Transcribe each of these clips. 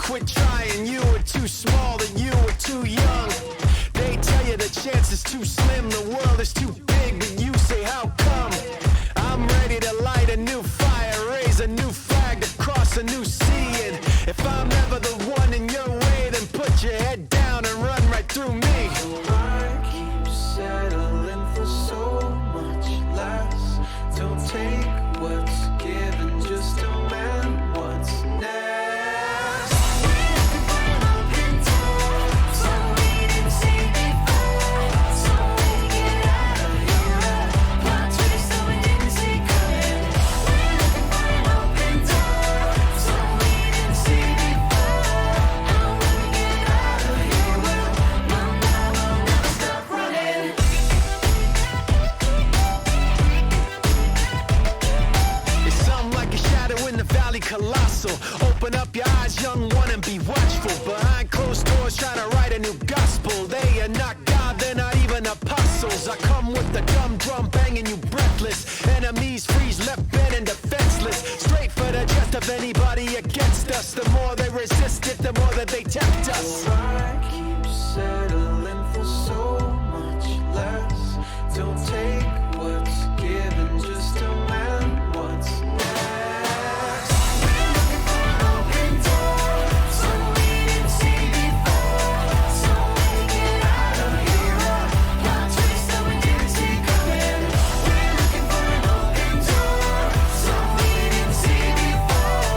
quit trying. You were too small and you were too young. They tell you the chance is too slim, the world is too big, but you say how come? I'm ready to light a new fire, raise a new flag to cross a new sea. And if I'm ever the one in your way, then put your head down and run right through me. I keep settling for so much less. Don't take what's given, just a man what's next. We're looking for an open door, so we didn't see before, so we can get out of here. Plot twist that we didn't see coming. We're looking for an open door, so we didn't see before, and when we get out of here, we'll never stop running. It's something like a shadow in the valley, colossal. Open up your eyes, young one, and be watchful. Behind closed doors, trying to write a new gospel. They are not God, they're not even apostles. I come with the dumb drum banging you breathless. Enemies freeze, left bent and defenseless. Straight for the chest of anybody against us. The more they resist it, the more that they tempt us. I keep settling for so much less. Don't take what's given, just a man what's next. We're looking for an open door, so we didn't see before, so we can get out of here. Plot twist that we didn't see coming. We're looking for an open door, so we didn't see before,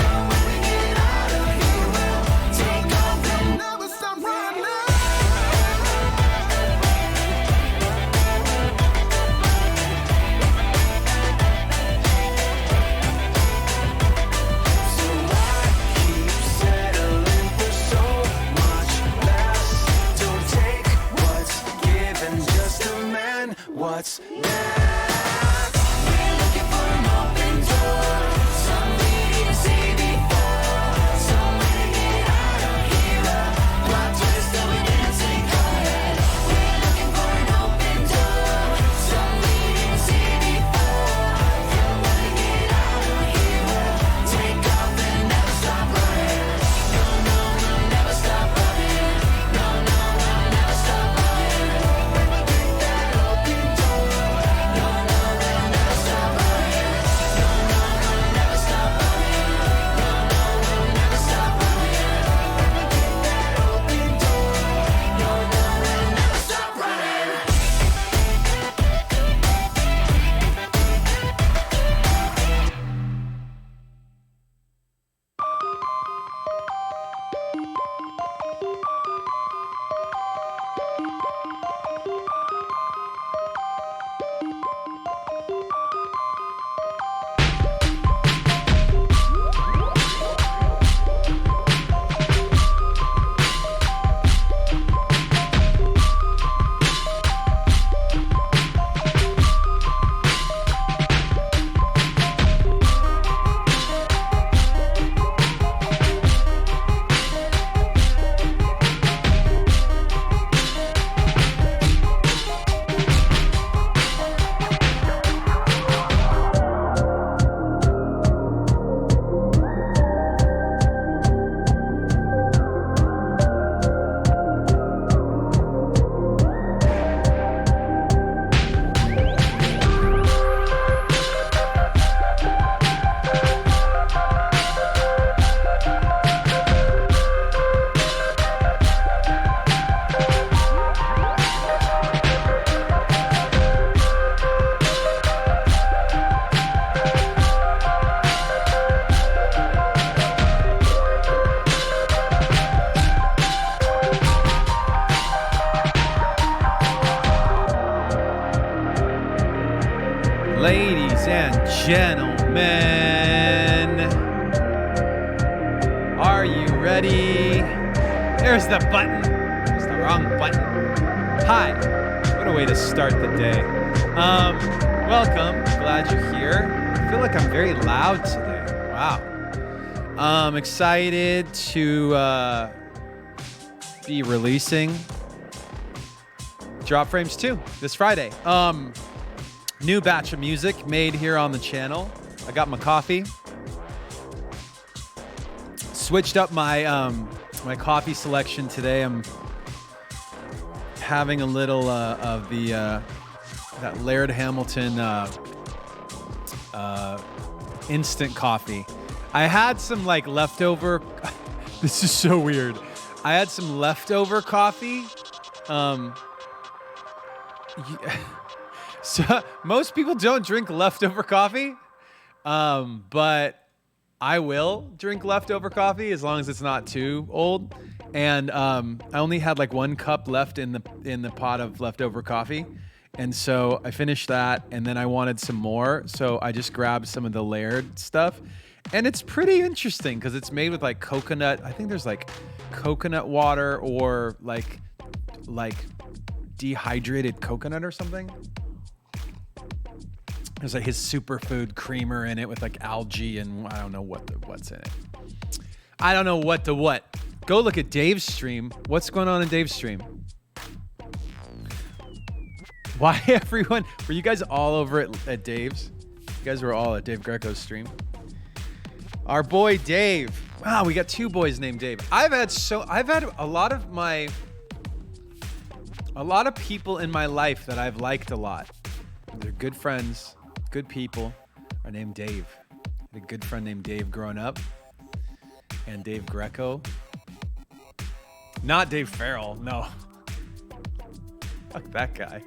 and when we get out of here, we'll take off and never stop running. So I keep settling for so much less. Don't take what's given, just a man what's next. We're looking for an open door, some we didn't see before, so we can get out of here. Plot twist that we didn't see coming. We're looking for an open door, some we didn't see before, and when we get out of here, we'll take off and never stop running. No, no, we'll never stop running. No, no, we'll never stop running. When we get that open door, no, no, we'll never stop running. No, no, we'll never stop running. No, no, we'll never stop running. When we get that open door, no, no, we'll never stop running. Ladies and gentlemen, are you ready? There's the button. It's the wrong button. Hi. What a way to start the day. Welcome. Glad you're here. I feel like I'm very loud today. Wow. I'm excited to be releasing Drop Frames 2 this Friday. New batch of music made here on the channel. I got my coffee. switched up my my coffee selection today. I'm having a little of the that Laird Hamilton instant coffee. I had some like leftover. This is so weird. I had some leftover coffee. So most people don't drink leftover coffee, but I will drink leftover coffee as long as it's not too old. And I only had like 1 cup left in the pot of leftover coffee, and so I finished that, and then I wanted some more, so I just grabbed some of the Laird stuff, and it's pretty interesting because it's made with like coconut. I think there's like coconut water or like dehydrated coconut or something. There's like his superfood creamer in it with like algae and I don't know what's in it. I don't know what. Go look at Dave's stream. What's going on in Dave's stream? Why everyone? Were you guys all over at Dave's? You guys were all at Dave Greco's stream. Our boy Dave. Wow, we got 2 boys named Dave. I've had a lot of people in my life that I've liked a lot. They're good friends, good people, are named Dave. I had a good friend named Dave growing up, and Dave Greco. Not Dave Farrell, no. Fuck that guy.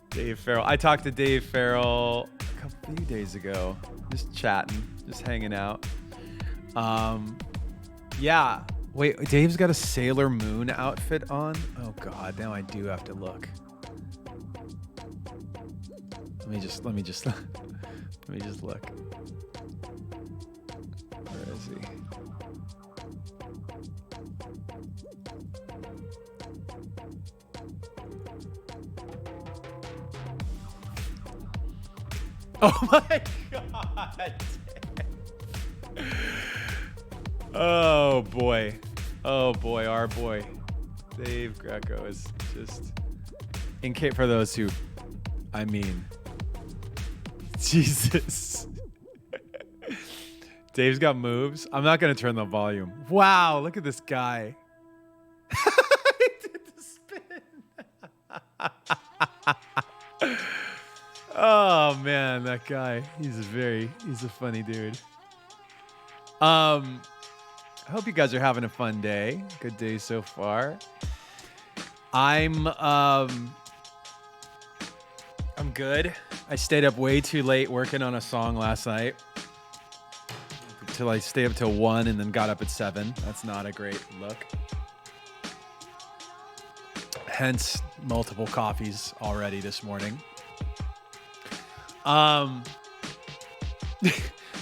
Dave Farrell. I talked to Dave Farrell a few days ago, just chatting, just hanging out. Yeah. Wait, Dave's got a Sailor Moon outfit on? Oh God, now I do have to look. Let me just look. Where is he? Oh my God. Oh boy, our boy Dave Greco is just for those who, I mean, Jesus. Dave's got moves. I'm not gonna turn the volume. Wow, look at this guy. He did the spin. Oh man, that guy. He's a funny dude. I hope you guys are having a fun day. Good day so far. I'm good. I stayed up way too late working on a song last night. I stayed up till 1 and then got up at 7. That's not a great look. Hence multiple coffees already this morning.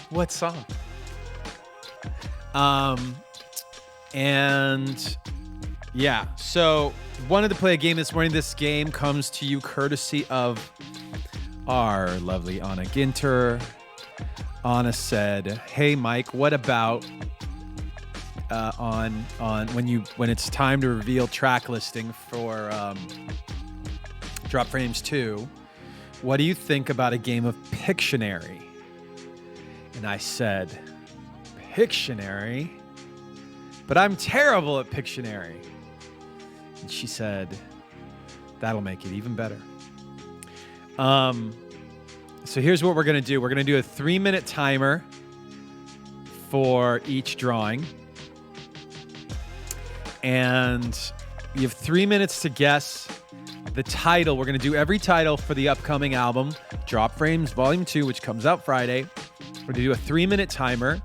What song? And yeah, so wanted to play a game this morning. This game comes to you courtesy of our lovely Anna Ginter. Anna said, "Hey Mike, what about on when it's time to reveal track listing for Drop Frames 2, what do you think about a game of Pictionary?" And I said, "Pictionary? But I'm terrible at Pictionary." And she said, "That'll make it even better." So here's what we're going to do. We're going to do a 3-minute timer for each drawing. And you have 3 minutes to guess the title. We're going to do every title for the upcoming album, Drop Frames Volume 2, which comes out Friday. We're going to do a 3-minute timer.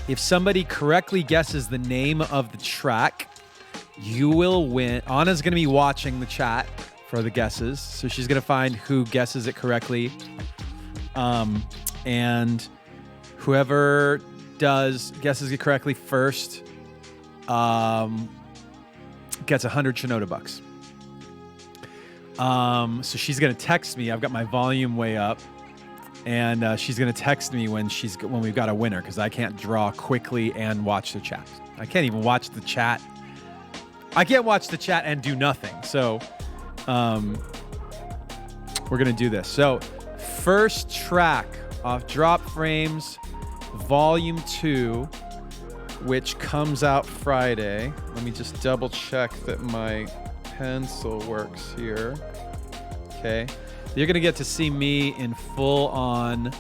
If somebody correctly guesses the name of the track, you will win. Anna's going to be watching the chat for the guesses. So she's going to find who guesses it correctly. And whoever guesses it correctly first gets 100 Shinoda bucks. So she's going to text me. I've got my volume way up. And she's going to text me when we've got a winner, because I can't draw quickly and watch the chat. I can't even watch the chat. I can't watch the chat and do nothing. So we're going to do this. So first track off Drop Frames Volume 2, which comes out Friday. Let me just double check that my pencil works here. Okay. You're going to get to see me in full on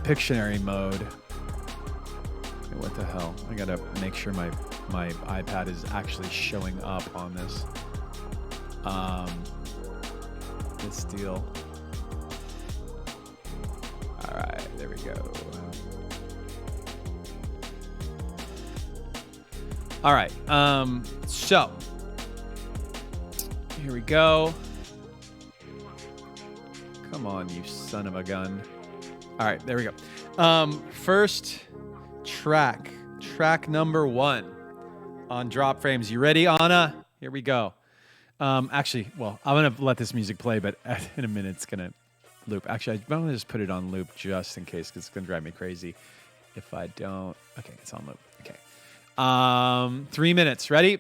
Pictionary mode. What the hell? I got to make sure my iPad is actually showing up on this. This deal. All right, there we go. All right, so here we go. Come on, you son of a gun. All right, there we go. First track number 1 on Drop Frames. You ready, Anna? Here we go. Actually, well, I'm going to let this music play, but in a minute it's going to loop. Actually, I'm going to just put it on loop just in case, because it's going to drive me crazy if I don't. Okay, it's on loop. Okay. 3 minutes. Ready?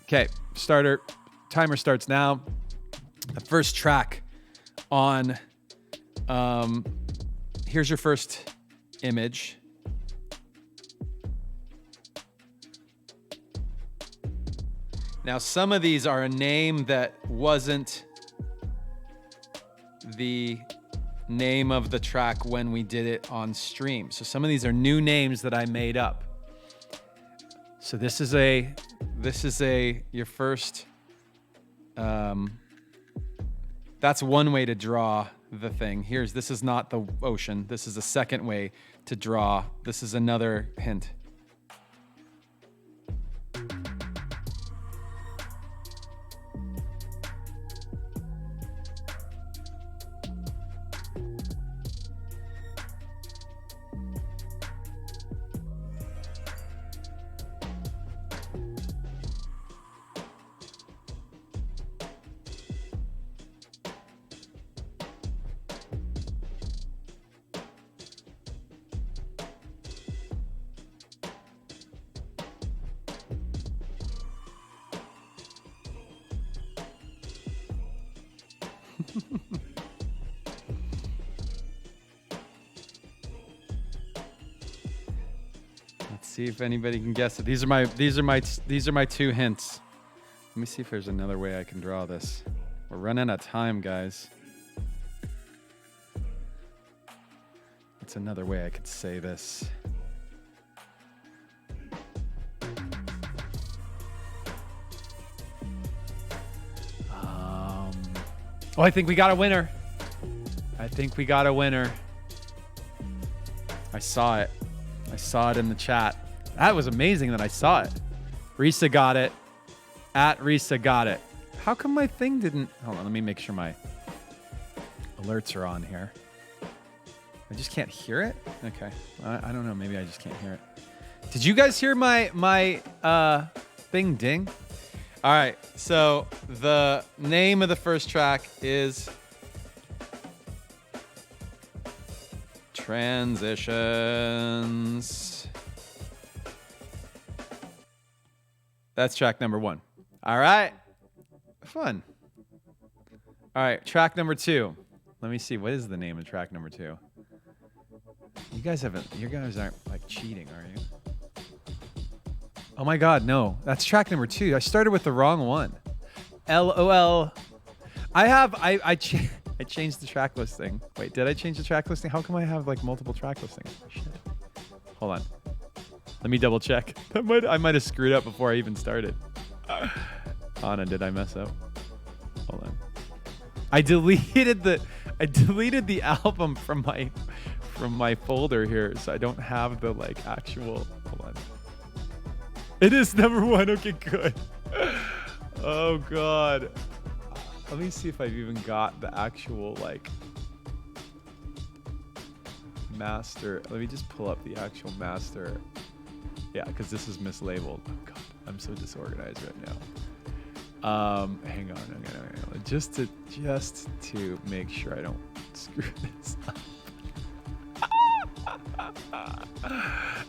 Okay, starter. Timer starts now. The first track on, here's your first image. Now, some of these are a name that wasn't the name of the track when we did it on stream. So some of these are new names that I made up. So this is your first, that's one way to draw the thing. This is not the ocean. This is a second way to draw. This is another hint. Let's see if anybody can guess it. These are my 2 hints. Let me see if there's another way I can draw this. We're running out of time, guys. That's another way I could say this. Oh, I think we got a winner. I saw it. I saw it in the chat. That was amazing that I saw it. Risa got it. At Risa got it. How come my thing didn't... Hold on, let me make sure my alerts are on here. I just can't hear it? Okay. I don't know. Maybe I just can't hear it. Did you guys hear my thing ding? All right. So the name of the first track is Transitions. That's track number 1. All right. Fun. All right. Track number 2. Let me see. What is the name of track number 2? You guys aren't like cheating, are you? Oh my God, no. That's track number 2. I started with the wrong one. LOL. I changed the track listing. Wait, did I change the track listing? How come I have like multiple track listings? Shit. Hold on. Let me double check. I might have screwed up before I even started. Anna, did I mess up? Hold on. I deleted the album from my folder here, so I don't have the like actual. Hold on. It is number 1. Okay, good. Oh God. Let me see if I've even got the actual like master. Let me just pull up the actual master. Yeah, because this is mislabeled. Oh God, I'm so disorganized right now. Hang on. Just to make sure I don't screw this up.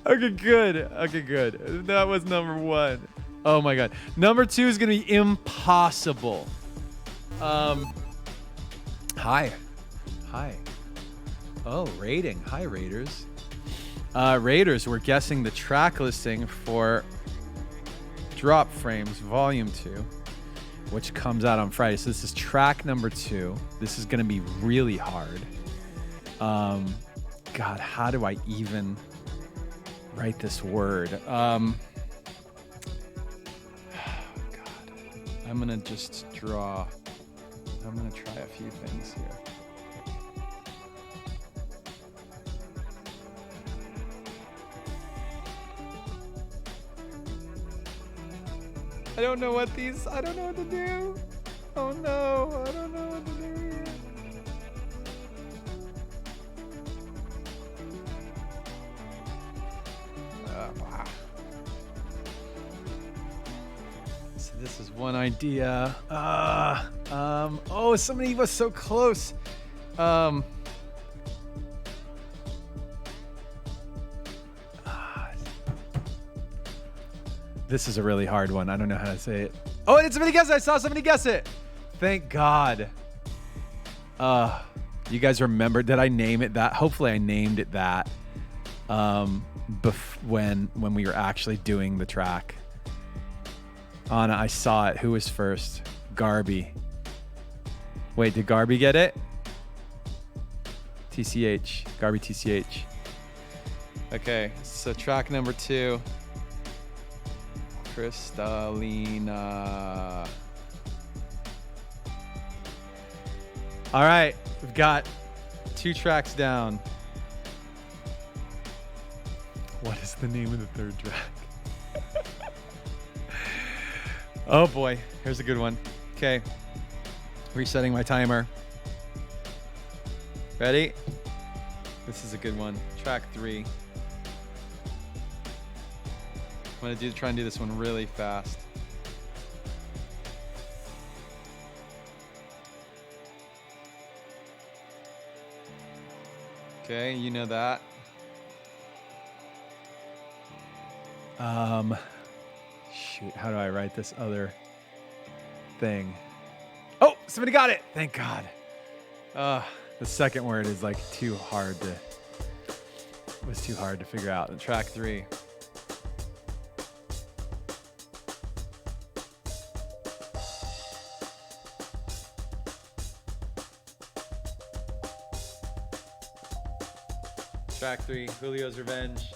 Okay, good. That was number 1. Oh my God. Number 2 is gonna be impossible. Hi. Hi. Oh, rating. Hi, Raiders. Raiders, we're guessing the track listing for Drop Frames Volume 2, which comes out on Friday. So this is track number 2. This is going to be really hard. God, how do I even write this word? God, I'm going to just draw. I'm going to try a few things here. I don't know what to do. Oh no, I don't know what to do. So this is one idea. Oh, somebody was so close. This is a really hard one. I don't know how to say it. Oh, did somebody guess it? I saw somebody guess it. Thank God. You guys remember, did I name it that? Hopefully I named it that when we were actually doing the track. Anna, I saw it. Who was first? Garby. Wait, did Garby get it? TCH. Garby TCH. Okay, so track number 2. Kristalina. All right, we've got 2 tracks down. What is the name of the 3rd track? Oh boy, here's a good one. Okay, resetting my timer. Ready? This is a good one. Track 3. I'm gonna try and do this one really fast. Okay, you know that. Shoot, how do I write this other thing? Oh, somebody got it. Thank God. The second word is like too hard to figure out. In track 3. Track 3, Julio's Revenge.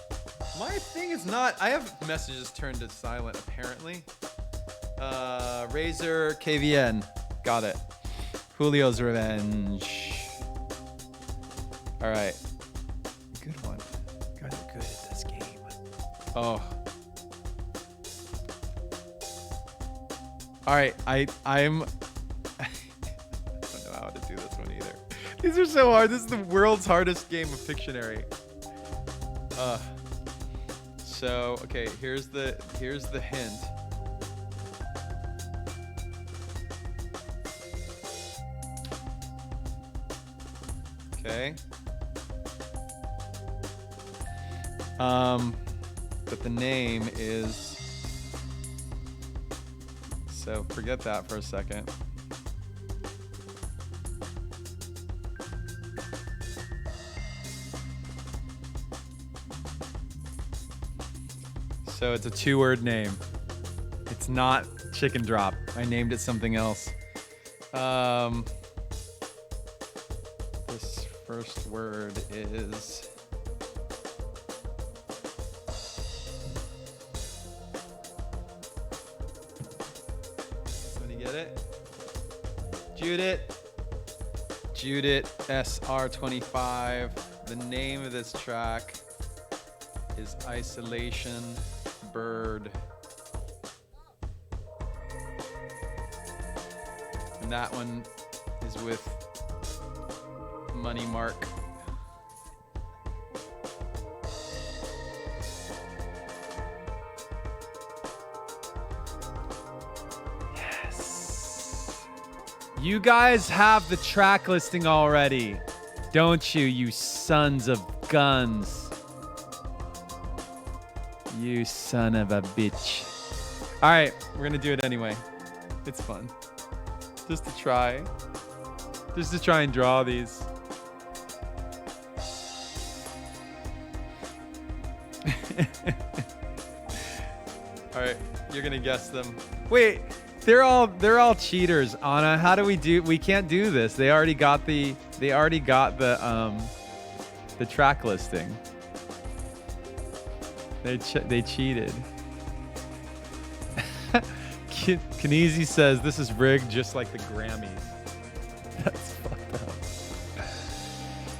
My thing is not, I have messages turned to silent apparently. Razor KVN, got it. Julio's Revenge. All right, good one. You guys are good at this game. Oh. All right, I'm, I don't know how to do this one either. These are so hard. This is the world's hardest game of Pictionary. So okay, here's the hint. Okay. But the name is, so forget that for a second. So it's a 2-word name. It's not Chicken Drop. I named it something else. This first word is... Somebody get it? Judith SR25. The name of this track is Isolation Bird. And that one is with Money Mark. Yes. You guys have the track listing already, don't you, you sons of guns? You son of a bitch. All right, we're gonna do it anyway. It's fun. Just to try and draw these. You're gonna guess them. Wait, they're all cheaters, Anna. How do we do? We can't do this. They already got the track listing. They cheated. Kinesi says this is rigged just like the Grammys. That's fucked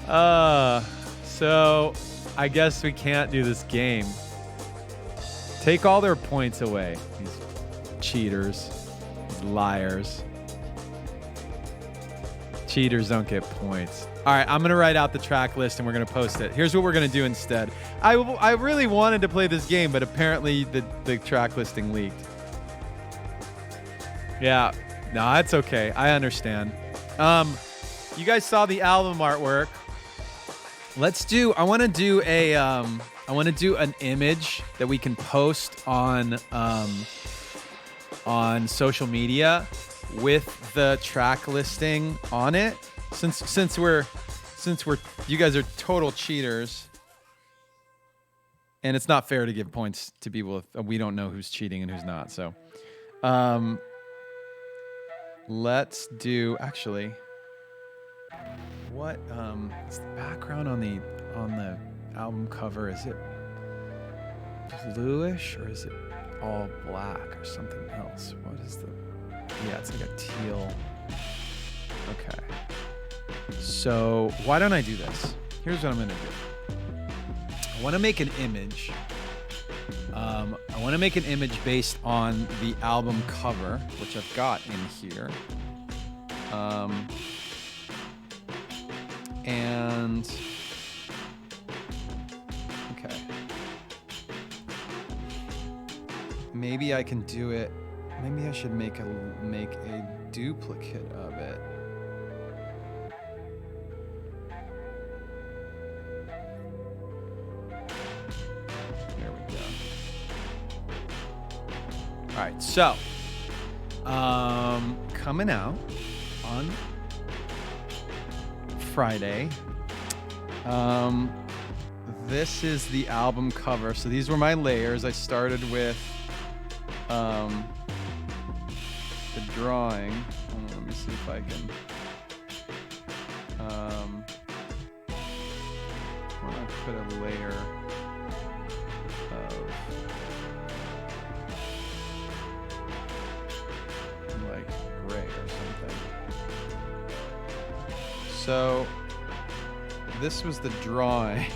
up. So I guess we can't do this game. Take all their points away. These cheaters, these liars. Cheaters don't get points. All right, I'm gonna write out the track list and we're gonna post it. Here's what we're gonna do instead. I really wanted to play this game, but apparently the track listing leaked. Yeah, no, that's okay. I understand. You guys saw the album artwork. I want to do an image that we can post on social media with the track listing on it. Since you guys are total cheaters, and it's not fair to give points to people if we don't know who's cheating and who's not. So, let's do actually. What is the background on the album cover? Is it bluish or is it all black or something else? What is the? Yeah, it's like a teal. Okay. So why don't I do this? Here's what I'm gonna do. I want to make an image. I want to make an image based on the album cover, which I've got in here. And okay, maybe I can do it. Maybe I should make a duplicate of it. There we go. All right, so coming out on Friday. This is the album cover. So these were my layers. I started with the drawing. Let me see if I can. I want to put a layer of like gray or something. So this was the drawing.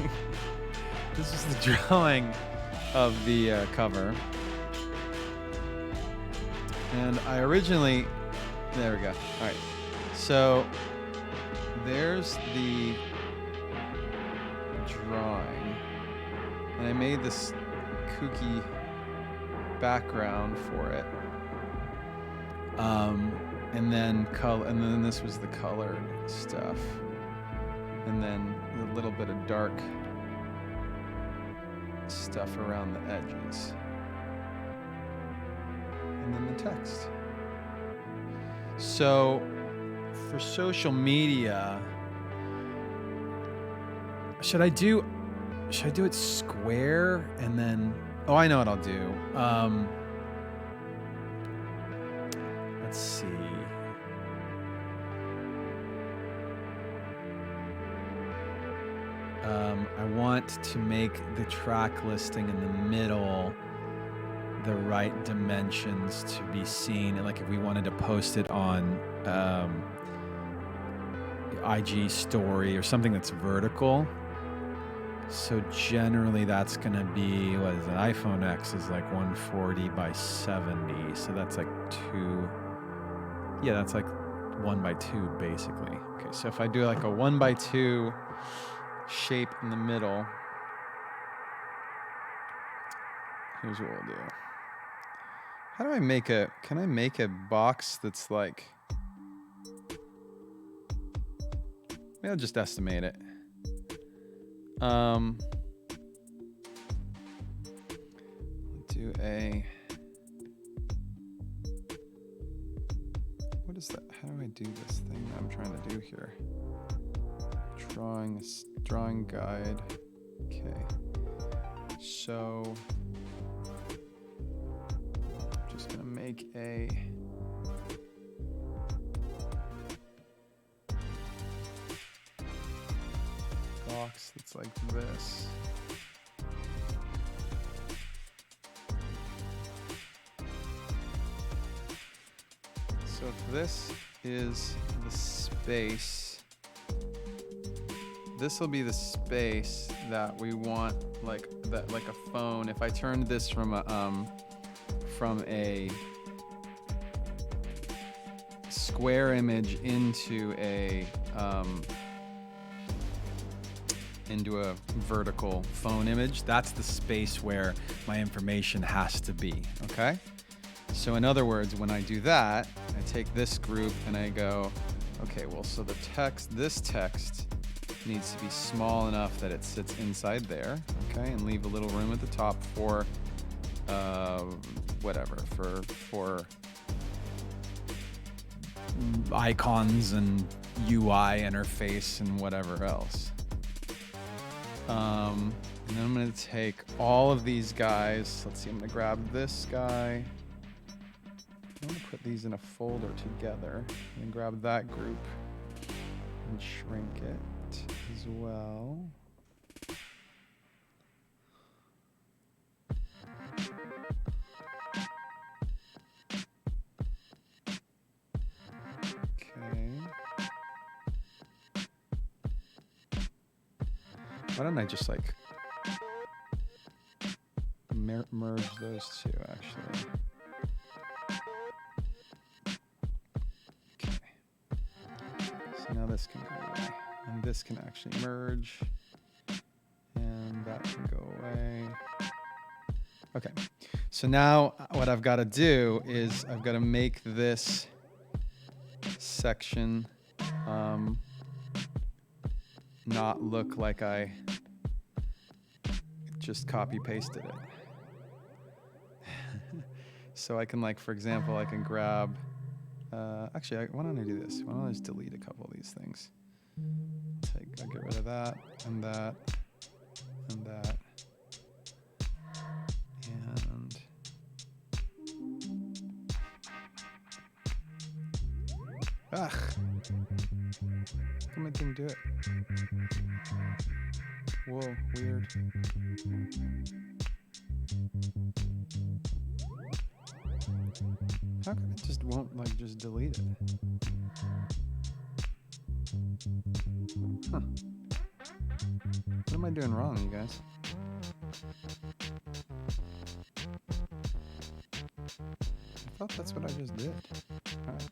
This is the drawing of the cover. And I originally, there we go. All right. So there's the drawing. And I made this kooky background for it. And then this was the colored stuff. And then a little bit of dark stuff around the edges. And then the text. So for social media, should I do it square and then, oh, I know what I'll do. Let's see. I want to make the track listing in the middle the right dimensions to be seen. And like if we wanted to post it on IG story or something that's vertical. So generally that's going to be, what is it? iPhone X is like 140 by 70. So that's like that's like 1 by 2 basically. Okay, so if I do like a 1 by 2 shape in the middle, here's what we'll do. How do I make can I make a box that's like, maybe I'll just estimate it. Do what is that? How do I do this thing that I'm trying to do here? Drawing guide. Okay. So make a box that's like this. So if this is the space, this will be the space that we want, like that, like a phone. If I turned this from a square image into a vertical phone image, that's the space where my information has to be. Okay. So in other words, when I do that, I take this group and I go, okay, well, so the text, this text needs to be small enough that it sits inside there, okay, and leave a little room at the top for whatever, for icons and UI interface and whatever else. And then I'm going to take all of these guys. Let's see, I'm going to grab this guy. I'm going to put these in a folder together and grab that group and shrink it as well. Okay. Why don't I just like merge those two actually? Okay. So now this can go away, and this can actually merge, and that can go away. Okay. So now what I've got to do is I've got to make this section not look like I just copy pasted it. So I can, like, for example, I can grab, actually, why don't I do this? Why don't I just delete a couple of these things? I'll get rid of that, and that, and that, and ugh, how come it didn't do it? Whoa, weird. How come it just won't, like, just delete it? Huh. What am I doing wrong, you guys? I thought that's what I just did. All right.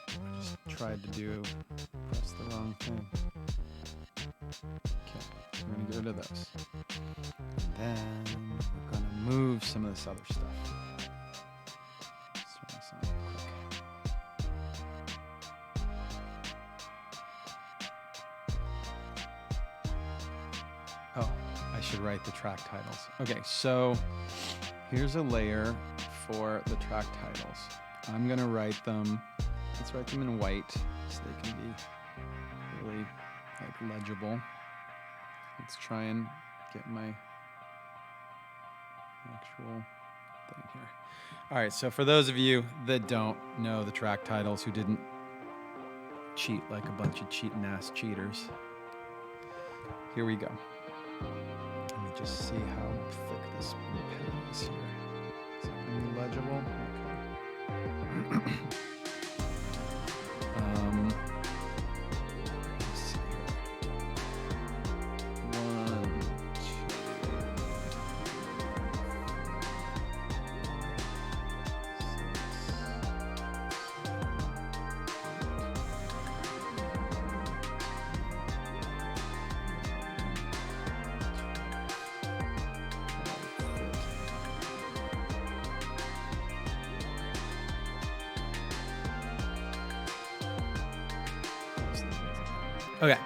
I just tried to press the wrong thing. Okay, so I'm gonna get rid of those. And then we're gonna move some of this other stuff. Let's run this on quick. Oh, I should write the track titles. Okay, so here's a layer for the track titles. I'm gonna write them, let's write them in white so they can be really, like, legible. Let's try and get my actual thing here. All right, so for those of you that don't know the track titles, who didn't cheat like a bunch of cheating ass cheaters, here we go. Let me just see how thick this pen is here. Is that really legible? Okay. Let's see here. 1, 2, 6. Okay.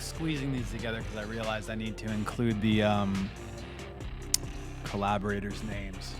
squeezing these together because I realized I need to include the collaborators' names.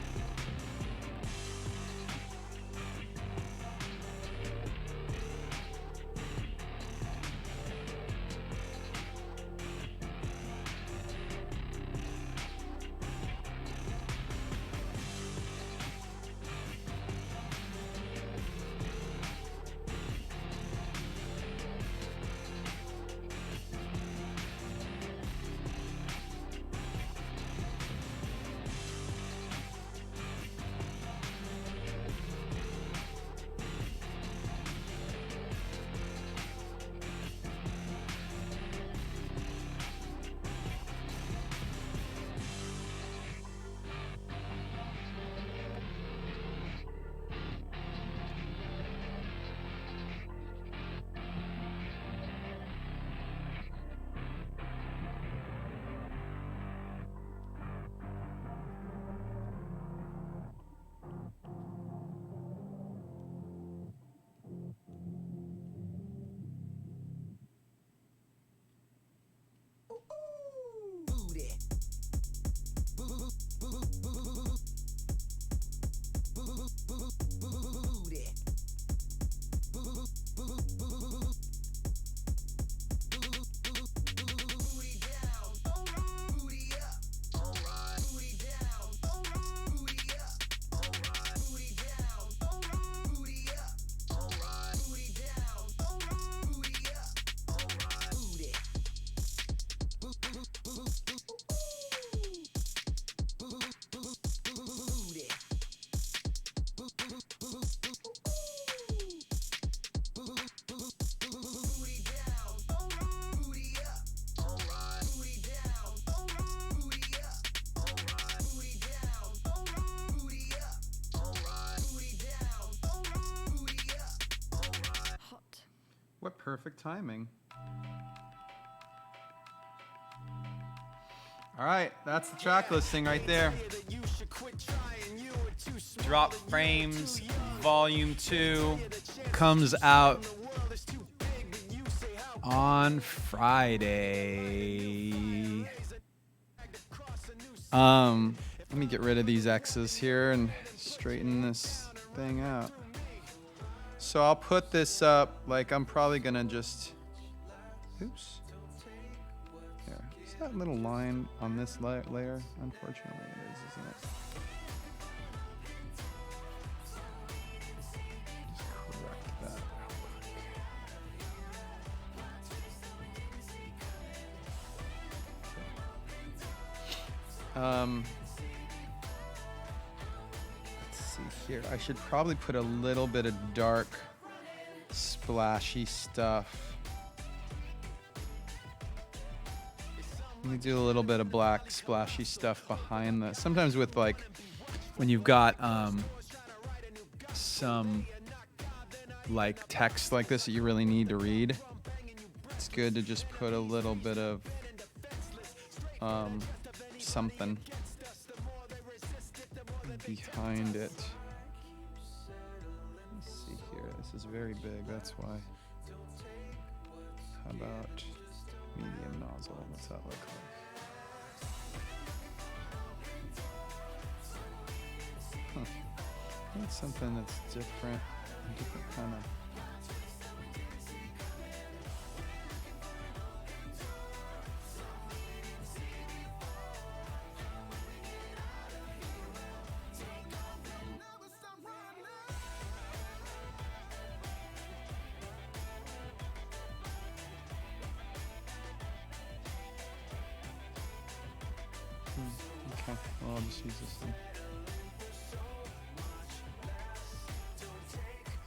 What perfect timing. All right, that's the track listing right there. Drop Frames Volume 2 comes out on Friday. Let me get rid of these X's here and straighten this thing out. So I'll put this up, like I'm probably gonna just, oops. Here, is that little line on this layer? Unfortunately it is, isn't it? Just correct that. Let's see here. I should probably put a little bit of dark, splashy stuff. Let me do a little bit of black, splashy stuff behind this. Sometimes with like, when you've got some like text like this that you really need to read, it's good to just put a little bit of something behind it. Let's see here. This is very big, that's why. How about medium nozzle? What's that look like? Huh. That's something that's different. A different kind of. Okay, well, I'll just use this thing.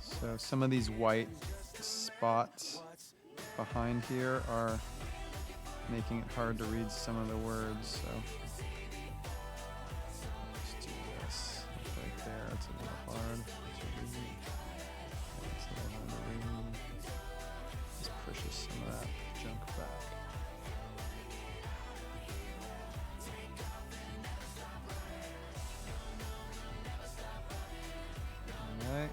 So some of these white spots behind here are making it hard to read some of the words, so let's do this. Right there, it's a little hard to read. It's a little hard to read. Just pushes some of that junk back. Alright.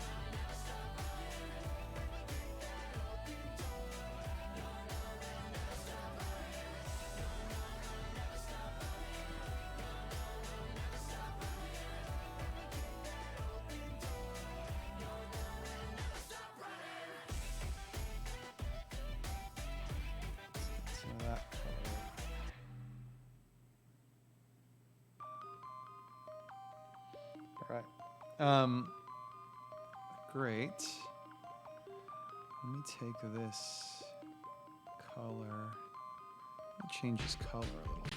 Great. Let me take this color. Let me change this color a little bit.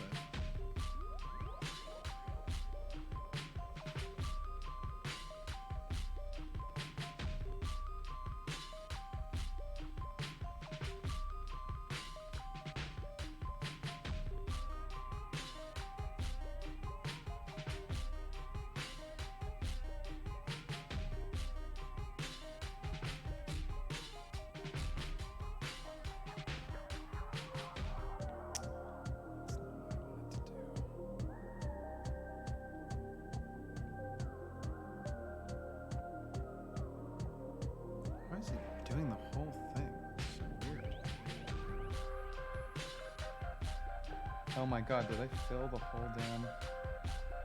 Why is it doing the whole thing? So weird. Oh my god, did I fill the whole damn...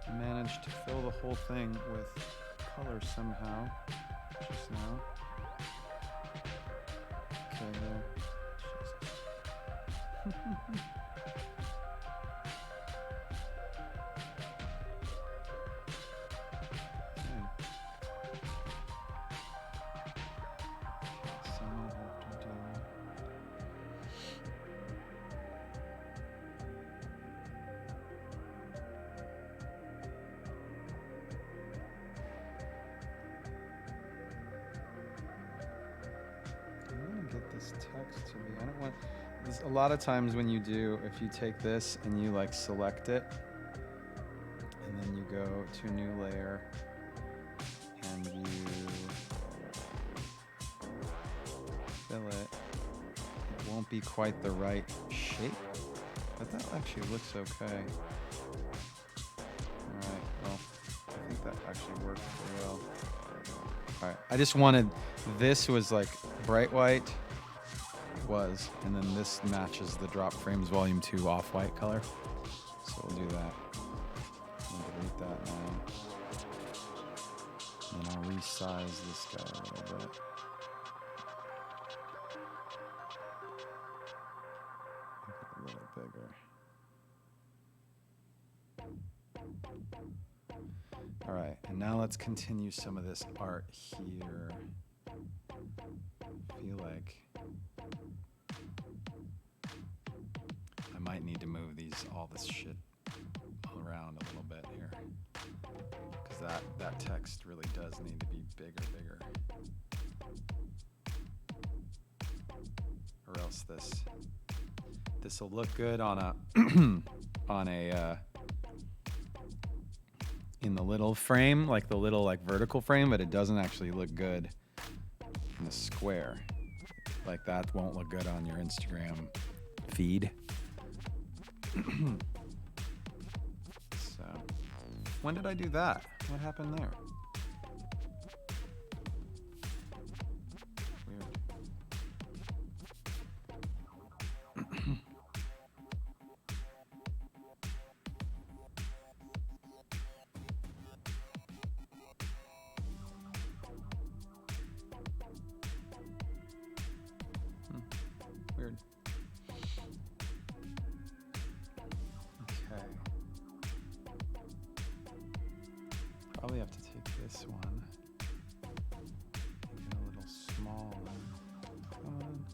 I managed to fill the whole thing with color somehow just now. Okay, well... Jesus. Get this text to be. I don't want. A lot of times when you do, if you take this and you like select it, and then you go to a new layer, and you fill it, it won't be quite the right shape, but that actually looks okay. All right. Well, I think that actually worked pretty well. All right. I just wanted. This was like bright white. Was, and then this matches the Drop Frames Volume 2 off-white color. So we'll do that. I'll delete that now. And then I'll resize this guy a little bit. Make it a little bigger. All right, and now let's continue some of this art here. I feel like I might need to move all this shit around a little bit here, because that text really does need to be bigger, or else this will look good on a on a in the little frame, like the little like vertical frame, but it doesn't actually look good in the square. Like that won't look good on your Instagram feed. So, when did I do that? What happened there? Weird. Weird. Probably have to take this one, make it a little smaller. Come on.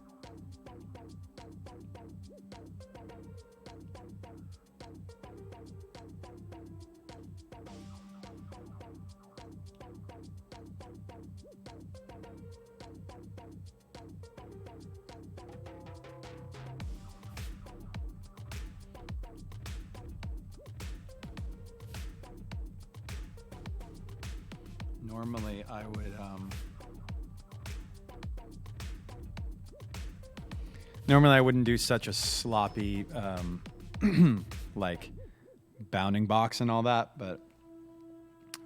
Normally I would normally I wouldn't do such a sloppy like bounding box and all that, but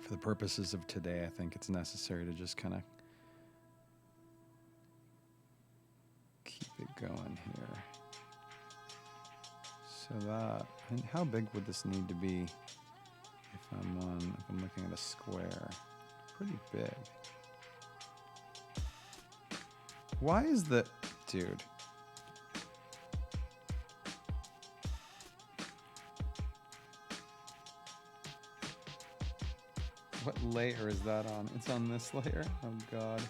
for the purposes of today, I think it's necessary to just kind of keep it going here. So that, and how big would this need to be if I'm looking at a square? Pretty big. Why is the dude? What layer is that on? It's on this layer? Oh god.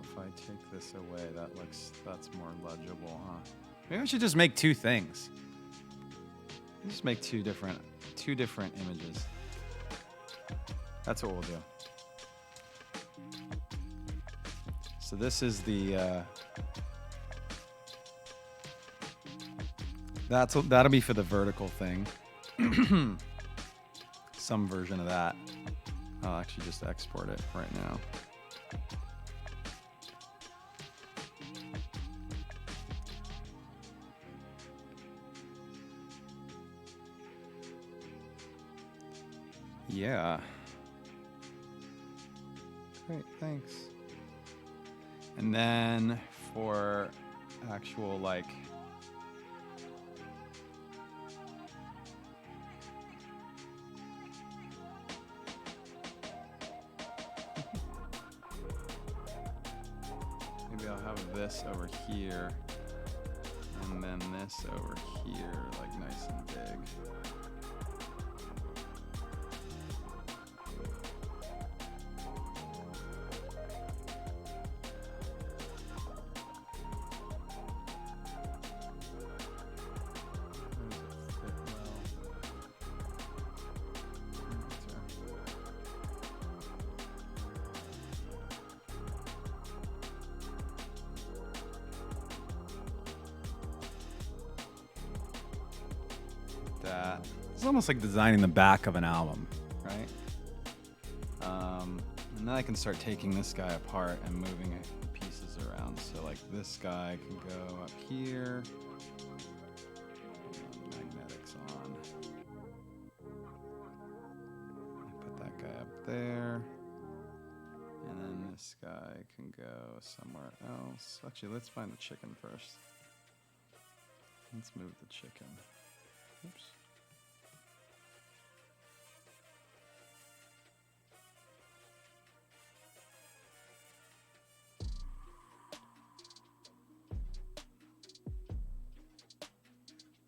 If I take this away, that's more legible, huh? Maybe I should just make two things. Just make two different images. That's what we'll do. So this is the that'll be for the vertical thing. Some version of that. I'll actually just export it right now. Yeah. Great, thanks. And then for actual like maybe I'll have this over here and then this over here, like nice and big. That. It's almost like designing the back of an album, right? And then I can start taking this guy apart and moving pieces around. So like this guy can go up here. Magnetics on. Put that guy up there. And then this guy can go somewhere else. Actually, let's find the chicken first. Let's move the chicken. Oops.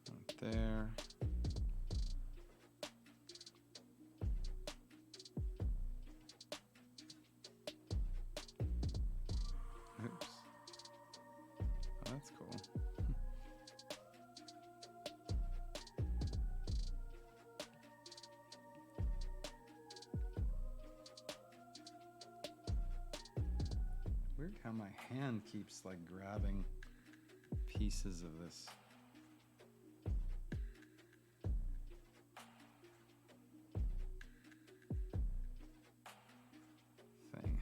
Right there. Oops. Oh, that's cool. Weird how my hand keeps like grabbing pieces of this. Thing.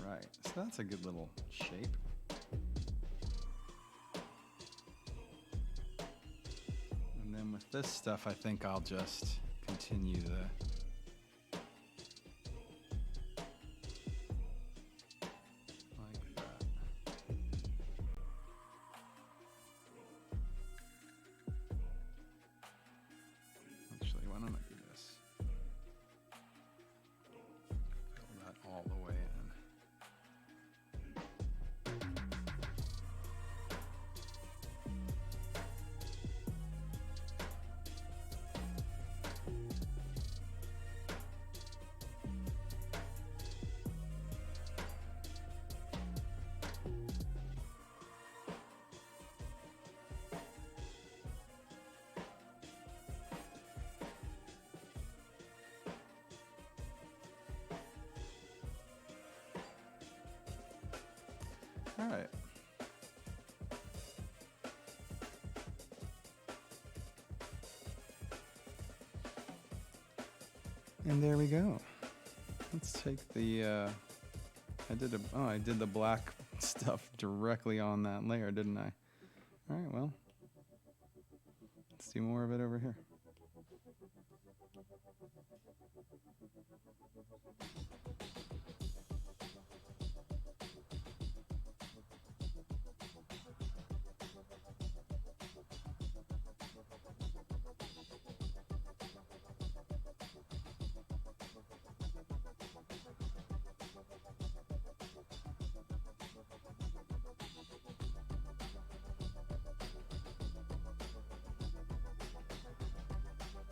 Alright, so that's a good little shape. And then with this stuff, I think I'll just continue like that. Actually, why don't I do this? Fill that all the way in. All right. And there we go. Let's take the, I did the black stuff directly on that layer, didn't I? All right, well, let's do more of it over here.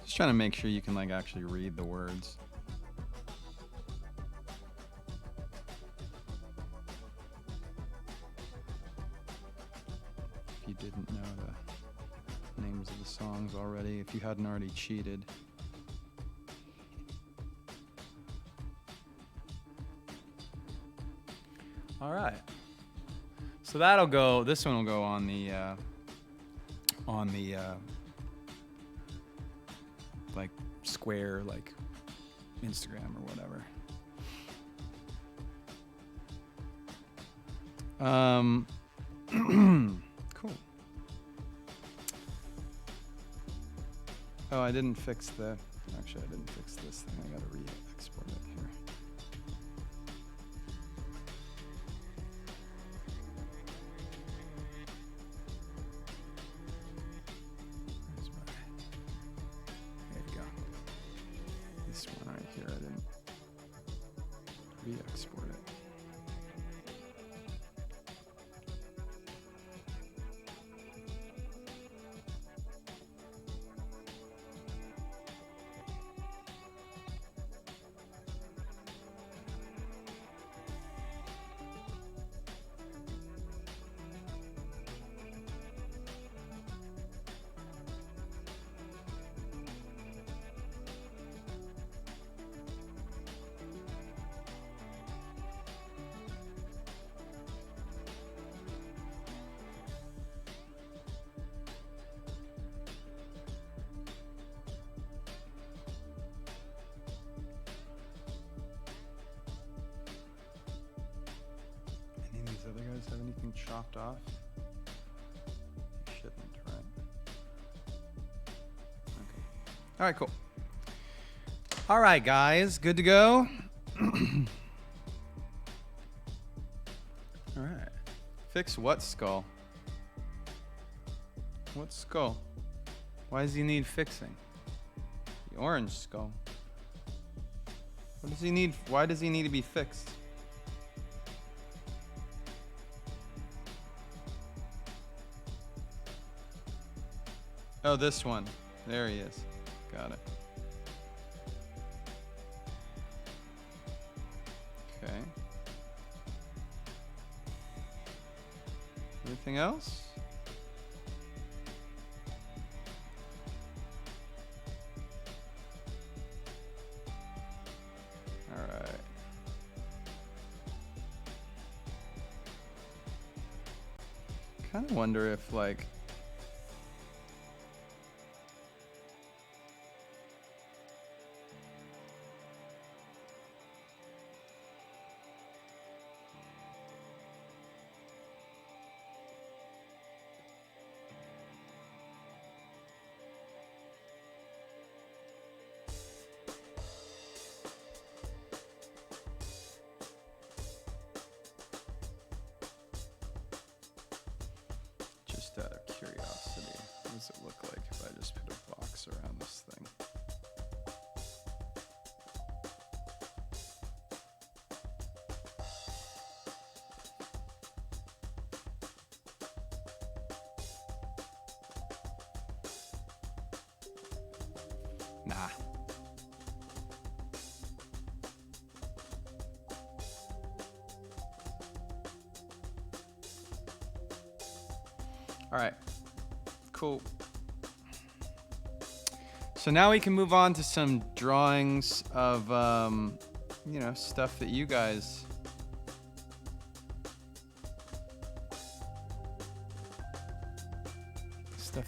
Just trying to make sure you can like actually read the words. If you didn't know the names of the songs already, if you hadn't already cheated. All right. So that'll go, this one will go on the like square, like Instagram or whatever. Cool. Oh, I didn't fix actually I didn't fix this thing. I gotta re-export it here. There you go. This one right here, I didn't re-export it. Any of these other guys have anything chopped off? Shouldn't, right? Okay. All right, cool. All right, guys, good to go. All right. Fix what skull? What skull? Why does he need fixing? The orange skull. What does he need? Why does he need to be fixed? Oh, this one. There he is. Got it. Okay. Anything else? All right. Kind of wonder if like just out of curiosity, what does it look like if I just put a box around this thing? Nah. All right, cool. So now we can move on to some drawings of, you know, stuff that you guys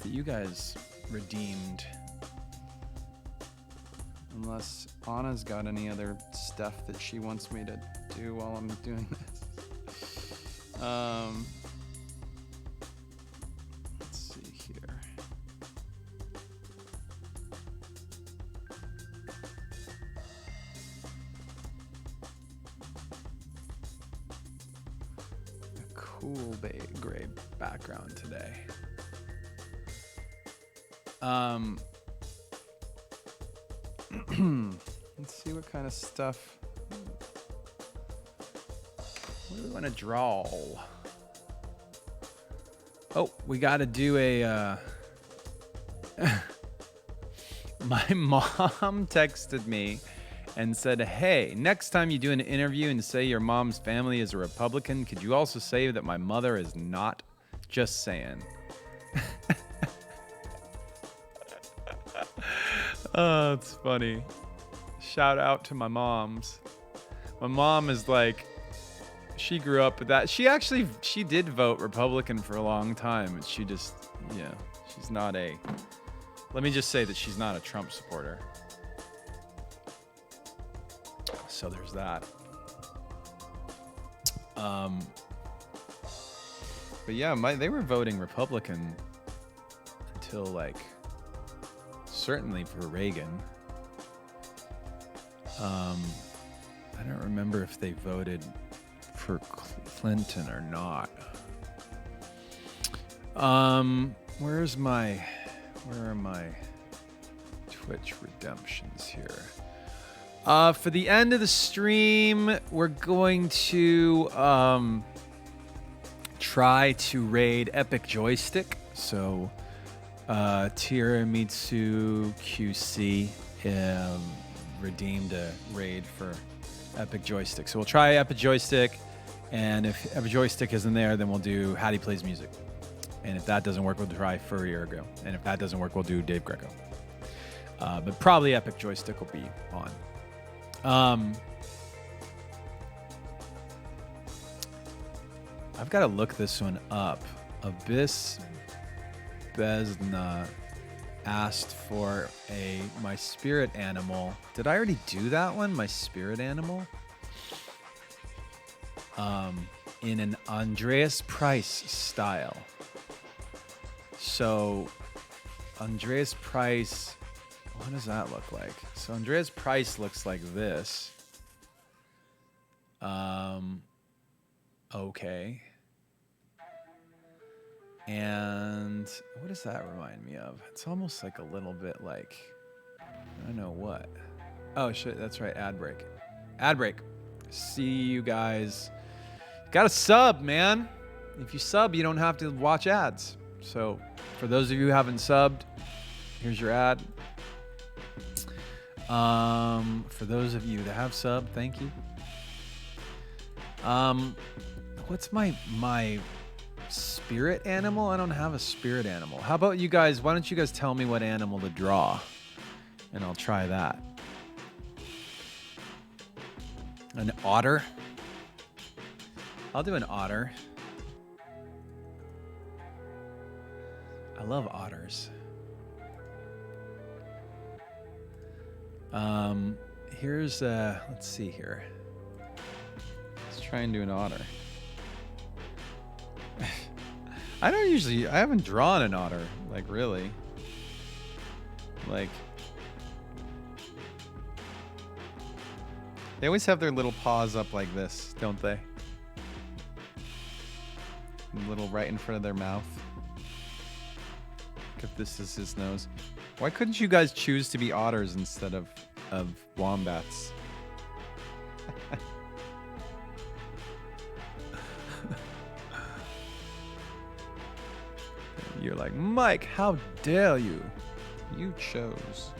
stuff that you guys redeemed. Unless Anna's got any other stuff that she wants me to do while I'm doing this. Let's see here. A cool gray background today. Let's see what kind of stuff. What do we want to draw? Oh, we got to do a. My mom texted me and said, "Hey, next time you do an interview and say your mom's family is a Republican, could you also say that my mother is not?" Just saying. Oh, it's funny. Shout out to my moms. My mom is like, she grew up with that. She did vote Republican for a long time. And she just, she's not let me just say that she's not a Trump supporter. So there's that. But yeah, they were voting Republican until certainly for Reagan. I don't remember if they voted for Clinton or not. Where are my Twitch redemptions here? For the end of the stream, we're going to try to raid Epic Joystick. So Tiramitsu QC redeemed a raid for Epic Joystick. So we'll try Epic Joystick, and if Epic Joystick isn't there, then we'll do Hattie Plays Music. And if that doesn't work, we'll try Furrier Go. And if that doesn't work, we'll do Dave Greco. But probably Epic Joystick will be on. I've got to look this one up. Abyss Besna asked for my spirit animal. Did I already do that one? My spirit animal? In an Andreas Price style. So Andreas Price, what does that look like? So Andreas Price looks like this. Okay. And what does that remind me of? It's almost like a little bit like, I don't know what. Oh shit, that's right, ad break. Ad break. See you guys. Got a sub, man. If you sub, you don't have to watch ads. So for those of you who haven't subbed, here's your ad. For those of you that have subbed, thank you. What's my spirit animal? I don't have a spirit animal. How about you guys? Why don't you guys tell me what animal to draw? And I'll try that. An otter? I'll do an otter. I love otters. Here's let's see here. Let's try and do an otter. I haven't drawn an otter, like really. Like, they always have their little paws up like this, don't they? A little right in front of their mouth. If this is his nose. Why couldn't you guys choose to be otters instead of wombats? You're like, Mike, how dare you? You chose.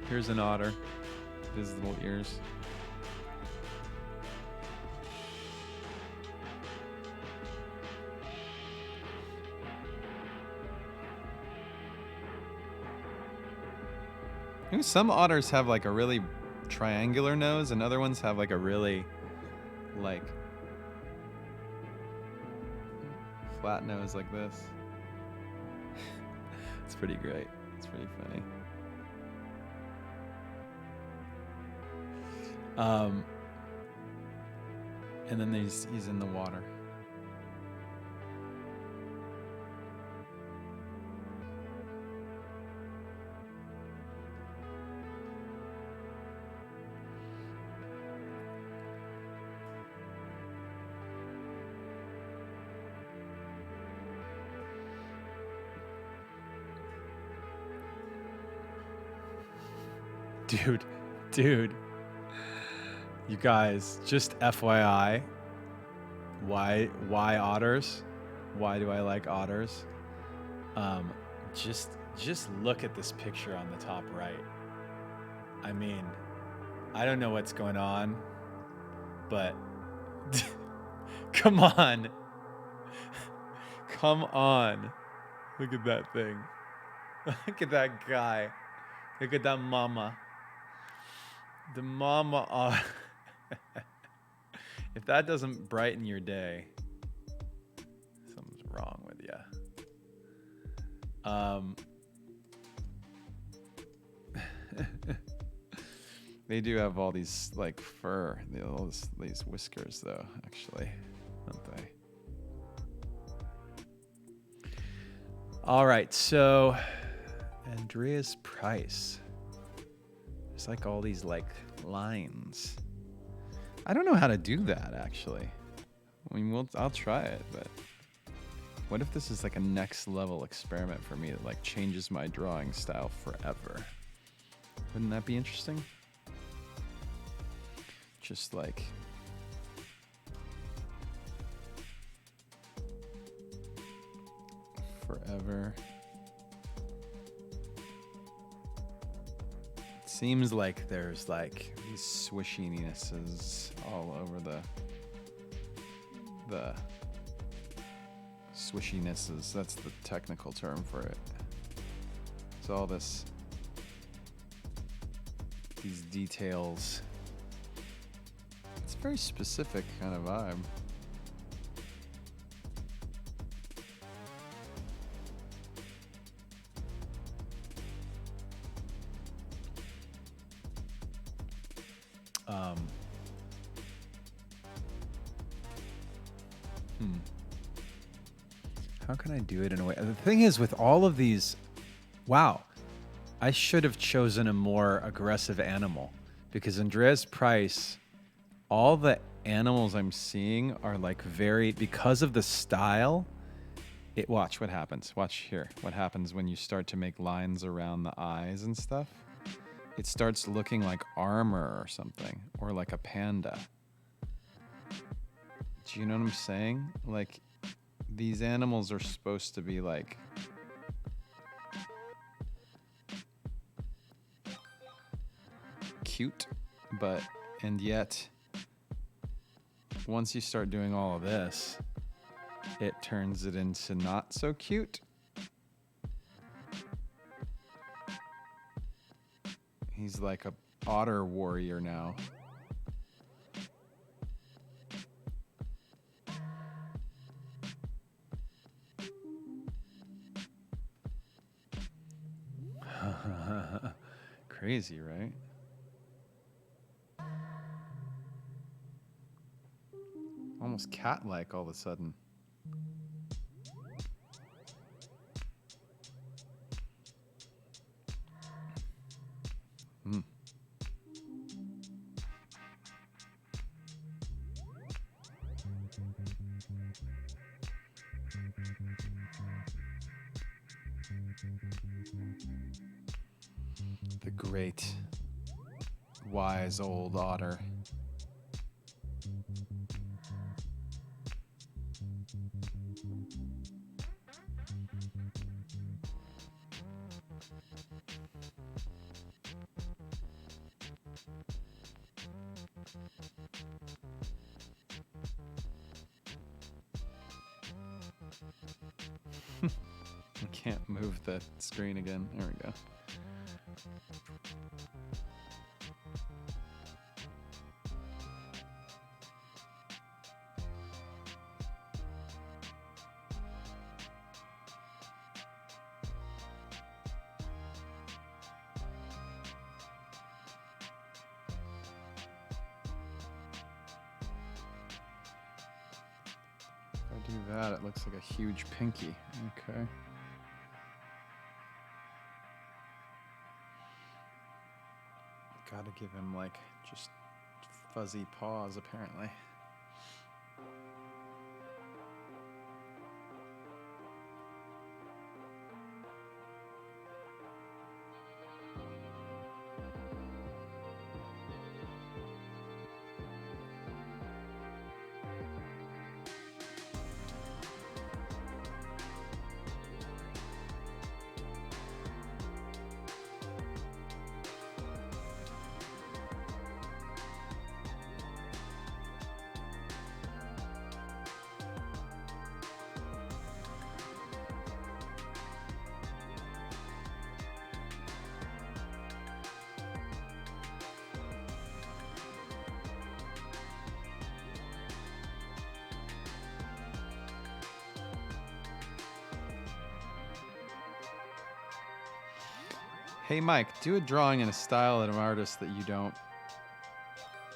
Here's an otter. His little ears. I think some otters have like a really triangular nose and other ones have like a really like flat nose like this. It's pretty great. It's pretty funny. And then he's in the water. Dude, you guys, just FYI, why otters? Why do I like otters? Just look at this picture on the top right. I mean, I don't know what's going on, but come on. Come on. Look at that thing. Look at that guy. Look at that mama. The mama. If that doesn't brighten your day, something's wrong with you. They do have all these like fur, all these whiskers though, actually, don't they? All right, so Andreas Price. There's like all these like lines. I don't know how to do that actually. I mean, I'll try it, but what if this is like a next level experiment for me that like changes my drawing style forever? Wouldn't that be interesting? Just like forever. It seems like there's like these swishinesses all over the swishinesses. That's the technical term for it. It's all these details. It's a very specific kind of vibe. How can I do it in a way? The thing is, with all of these, wow, I should have chosen a more aggressive animal, because Andreas Price, all the animals I'm seeing are like very, because of the style. Watch what happens. Watch here. What happens when you start to make lines around the eyes and stuff? It starts looking like armor or something, or like a panda. Do you know what I'm saying? Like, these animals are supposed to be like cute, and yet once you start doing all of this, it turns it into not so cute. He's like a otter warrior now. Crazy, right? Almost cat-like all of a sudden. The great, wise old otter. I can't move the screen again. There we go. do that, it looks like a huge pinky. Okay. Gotta give him like just fuzzy paws apparently. Hey Mike, do a drawing in a style of an artist that you don't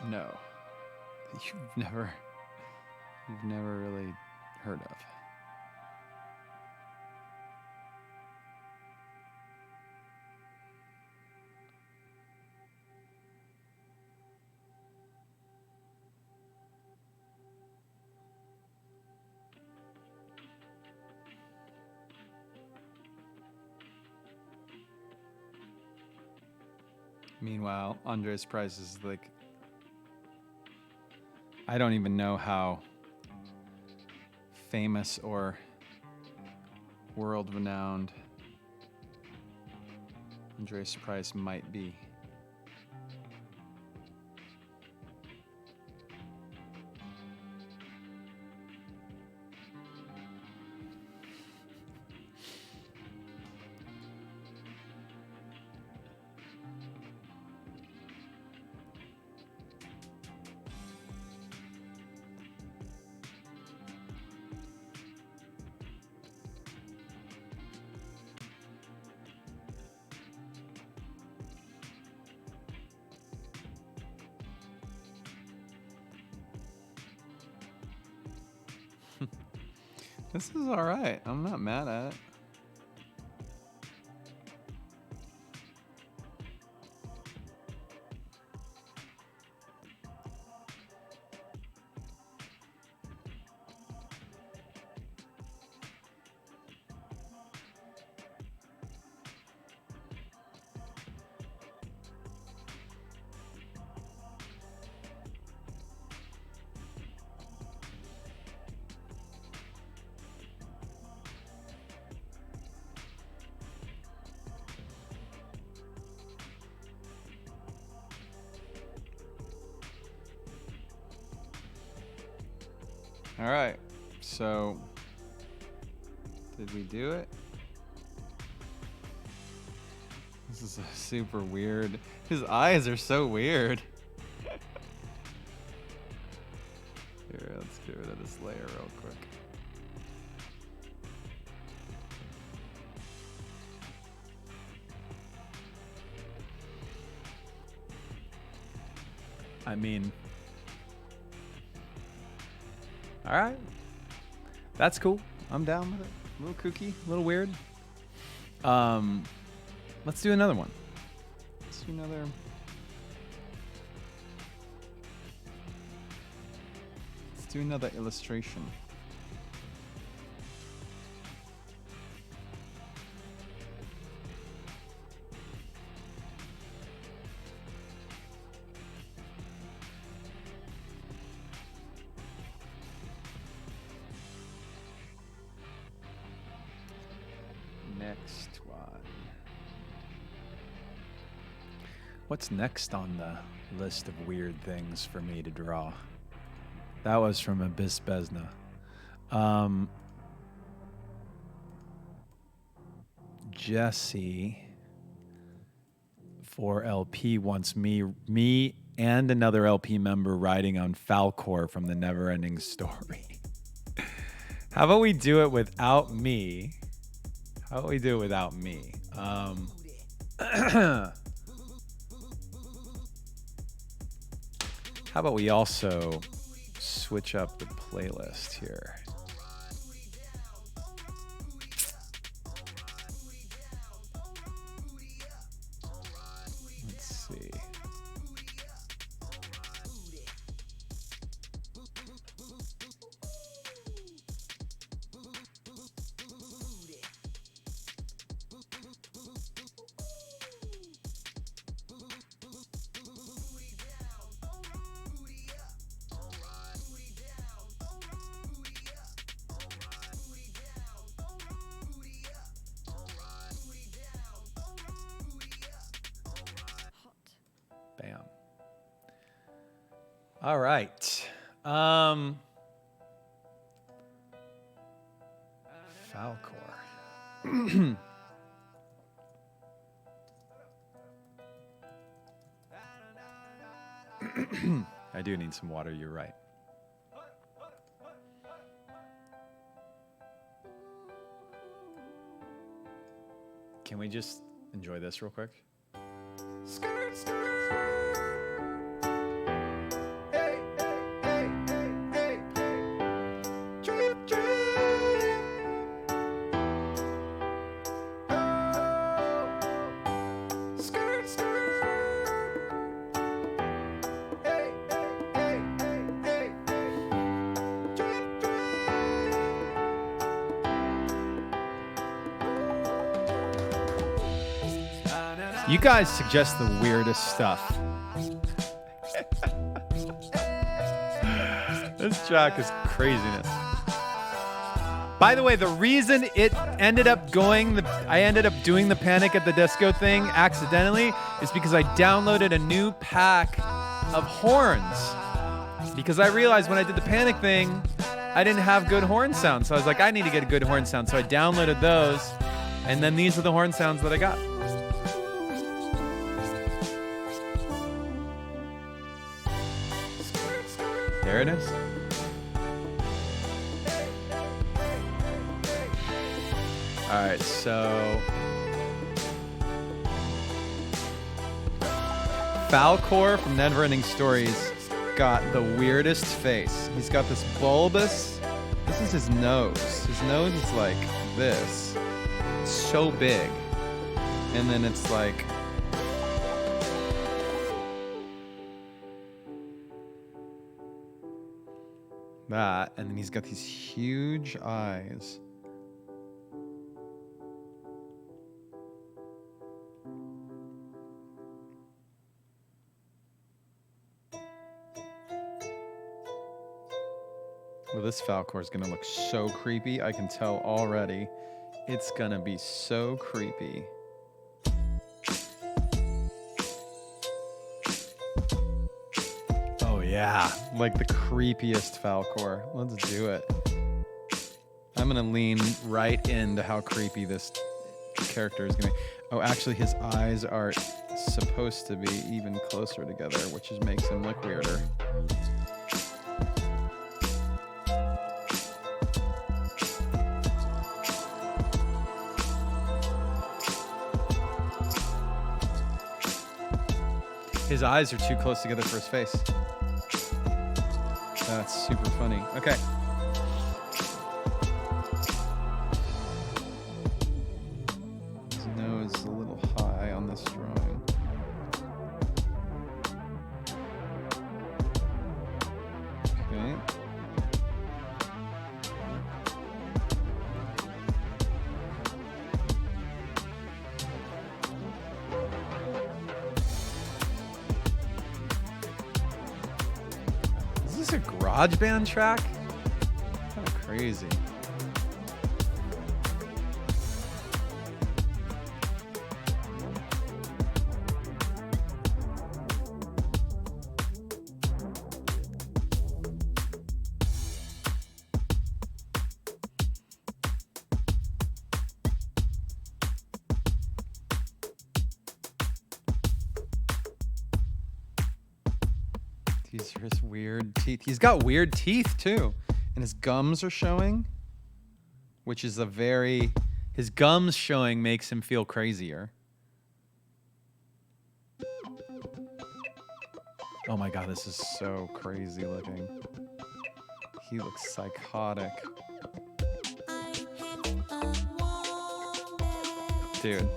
know, that you've never really heard of. Meanwhile, Andre's price is like, I don't even know how famous or world-renowned Andre's price might be. This is all right. I'm not mad at it. All right, so did we do it? This is a super weird. His eyes are so weird. Here, let's get rid of this layer real quick. I mean, all right, that's cool. I'm down with it. A little kooky, a little weird. Let's do another one. Let's do another. Let's do another illustration. Next one. What's next on the list of weird things for me to draw? That was from Abyss Besna. Jesse 4LP wants me and another LP member riding on Falcor from the Neverending Story. How about we do it without me? How about we do it without me? How about we also switch up the playlist here? All right. Falcor. I do need some water, you're right. Can we just enjoy this real quick? Skirt, skirt. Hey, hey, hey, hey, hey, hey. Drip, drip. Oh. Skirt, skirt. Hey, hey, hey, hey, hey, hey. Drip, drip. You guys suggest the weirdest stuff. This track is craziness. By the way, the reason it ended up I ended up doing the Panic at the Disco thing accidentally is because I downloaded a new pack of horns. Because I realized when I did the Panic thing, I didn't have good horn sounds. So I was like, I need to get a good horn sound. So I downloaded those, and then these are the horn sounds that I got. There it is. All right, so Falcor from Neverending Stories got the weirdest face. He's got this bulbous, this is his nose. His nose is like this. It's so big. And then it's like that, and then he's got these huge eyes. Well, this Falcor is gonna look so creepy. I can tell already. It's gonna be so creepy. Yeah, like the creepiest Falcor. Let's do it. I'm gonna lean right into how creepy this character is gonna be. Oh, actually his eyes are supposed to be even closer together, which makes him look weirder. His eyes are too close together for his face. That's super funny. Okay. His nose is a little high on this drawing. Okay. Is this a garage band track? Kind of crazy. These are his weird teeth. He's got weird teeth too. And his gums are showing, which is his gums showing makes him feel crazier. Oh my God, this is so crazy looking. He looks psychotic. Dude.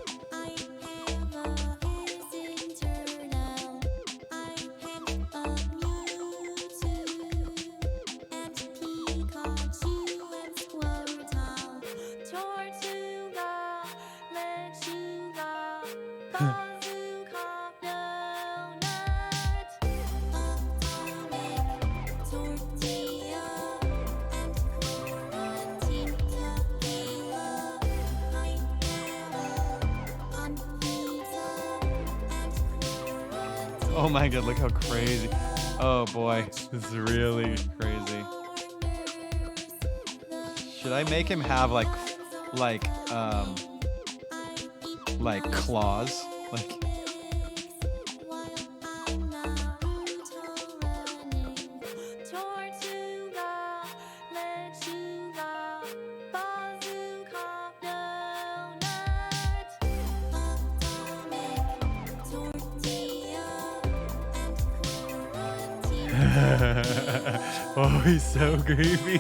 Oh my God, look how crazy. Oh boy, this is really crazy. Should I make him have like claws? Like oh, he's so creepy.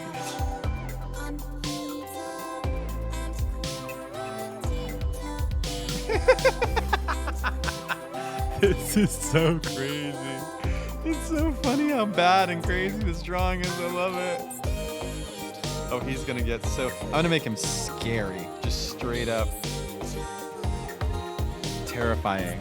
This is so crazy. It's so funny how bad and crazy this drawing is. I love it. Oh, he's gonna get so... I'm gonna make him scary. Just straight up terrifying.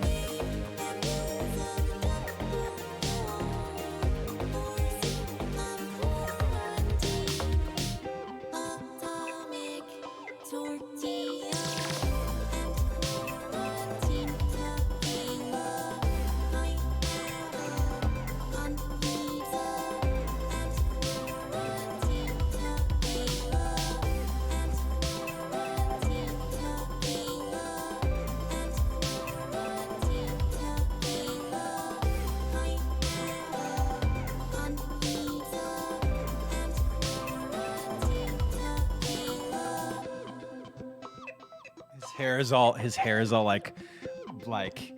His hair is all like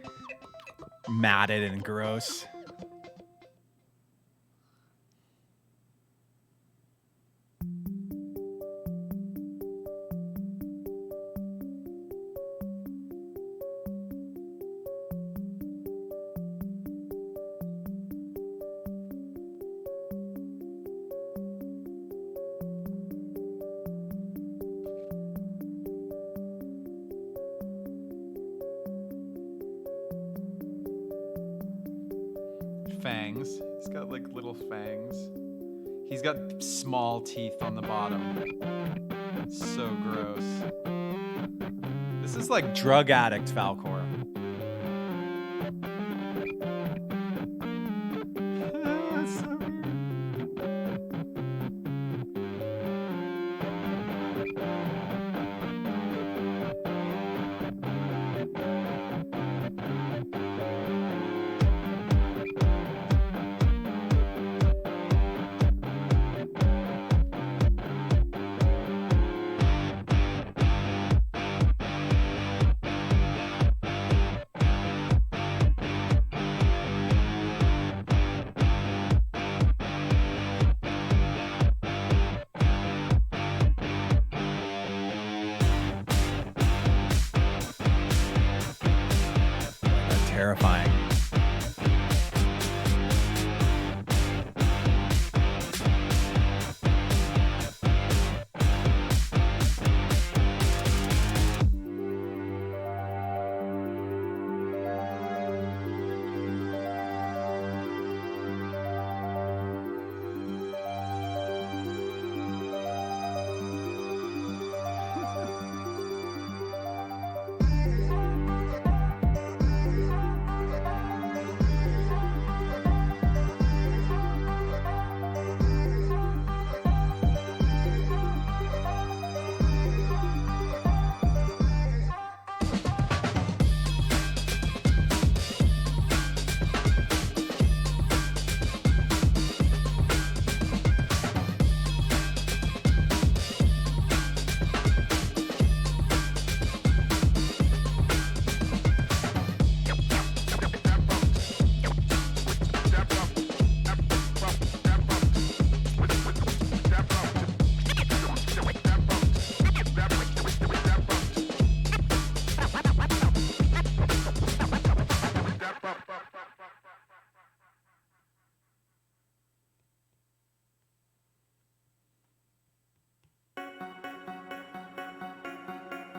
matted and gross. Fangs. He's got like little fangs. He's got small teeth on the bottom. It's so gross. This is like drug addict Falcor. It's so weird. Terrifying.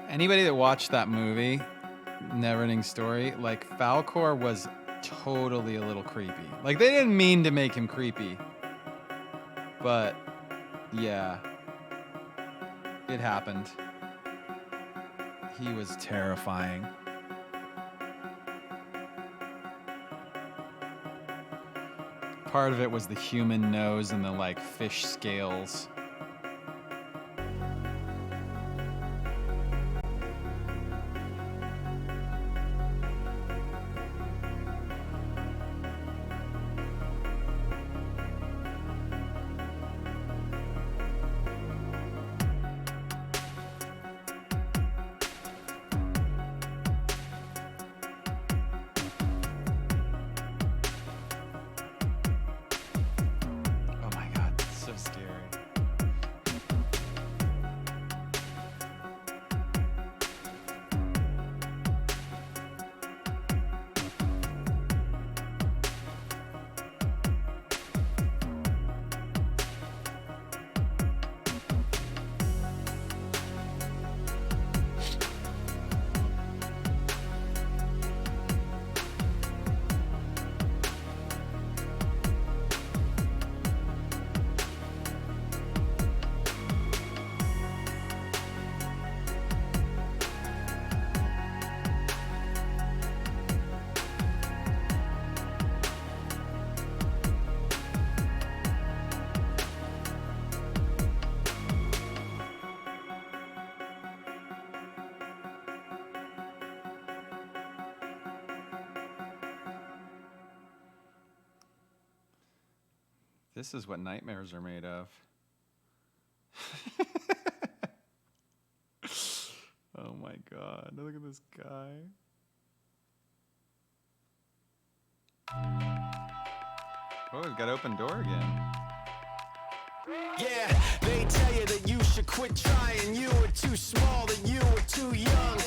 Anybody that watched that movie, Neverending Story, like Falcor was totally a little creepy. Like they didn't mean to make him creepy, but yeah, it happened. He was terrifying. part of it was the human nose and the like fish scales. Oh my god, it's so scary. This is what nightmares are made of. Oh my god, look at this guy. Oh, we've got open door again. Yeah, they tell you that you should quit trying. You were too small, that you were too young.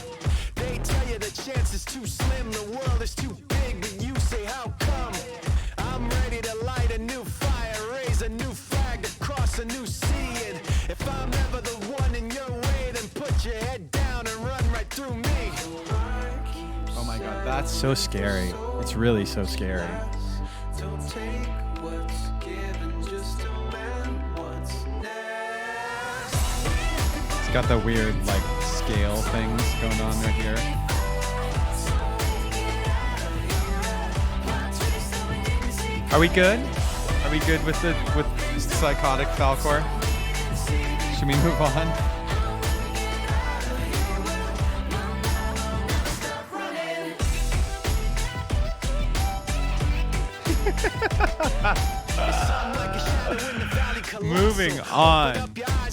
They tell you the chance is too slim, the world is too big, but you say how come? I'm ready to light a new fire, raise a new flag across a new sea. And if I'm ever the one in your way, then put your head down and run right through me. Oh my god, that's so scary. It's really so scary. Don't take what's given, just demand what's next. It's got the weird like scale things going on right here. Are we good? Are we good with psychotic Falcor? Should we move on? Moving on.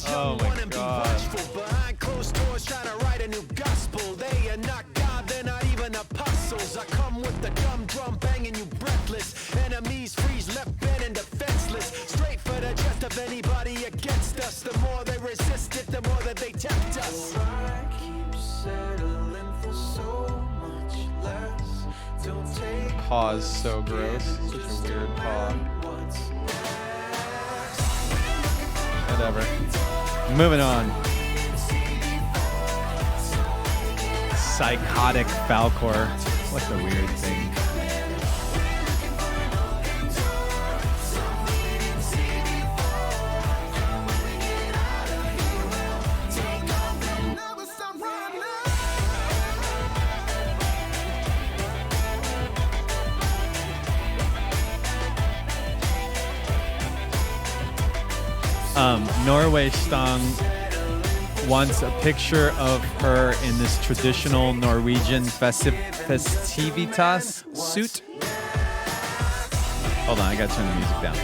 Oh my god. Behind closed doors trying to write a new gospel. They are not God, they're not even apostles. I come with the dumb drum banging you breathless. Enemies freeze left bent and defenseless. Straight for the chest of anybody against us. The more they resist it, the more that they tempt us. I keep settling for so much less. Don't take Paw's so gross. Such a weird paw. Whatever. Moving on. Psychotic Falcor. What's the weird thing? Norway Stang wants a picture of her in this traditional Norwegian festivitas suit. Hold on, I gotta turn the music down.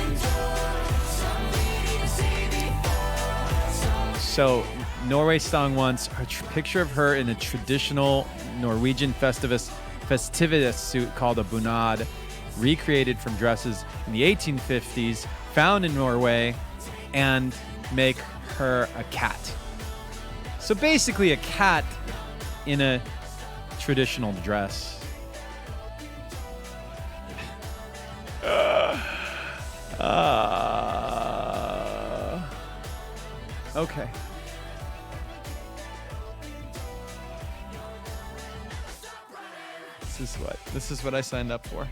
So, Norway Stang wants a picture of her in a traditional Norwegian festivitas suit called a bunad, recreated from dresses in the 1850s, found in Norway, and make her a cat. So basically a cat in a traditional dress. Okay. This is what I signed up for.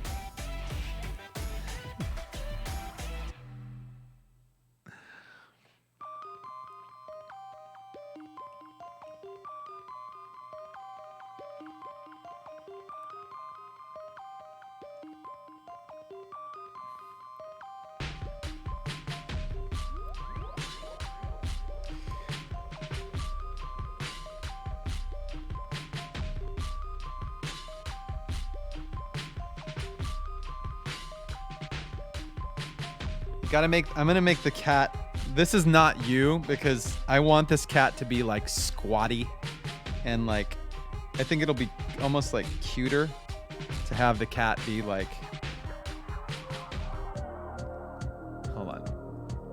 I'm gonna make the cat. This is not you because I want this cat to be like squatty, and like, I think it'll be almost like cuter to have the cat be like. Hold on.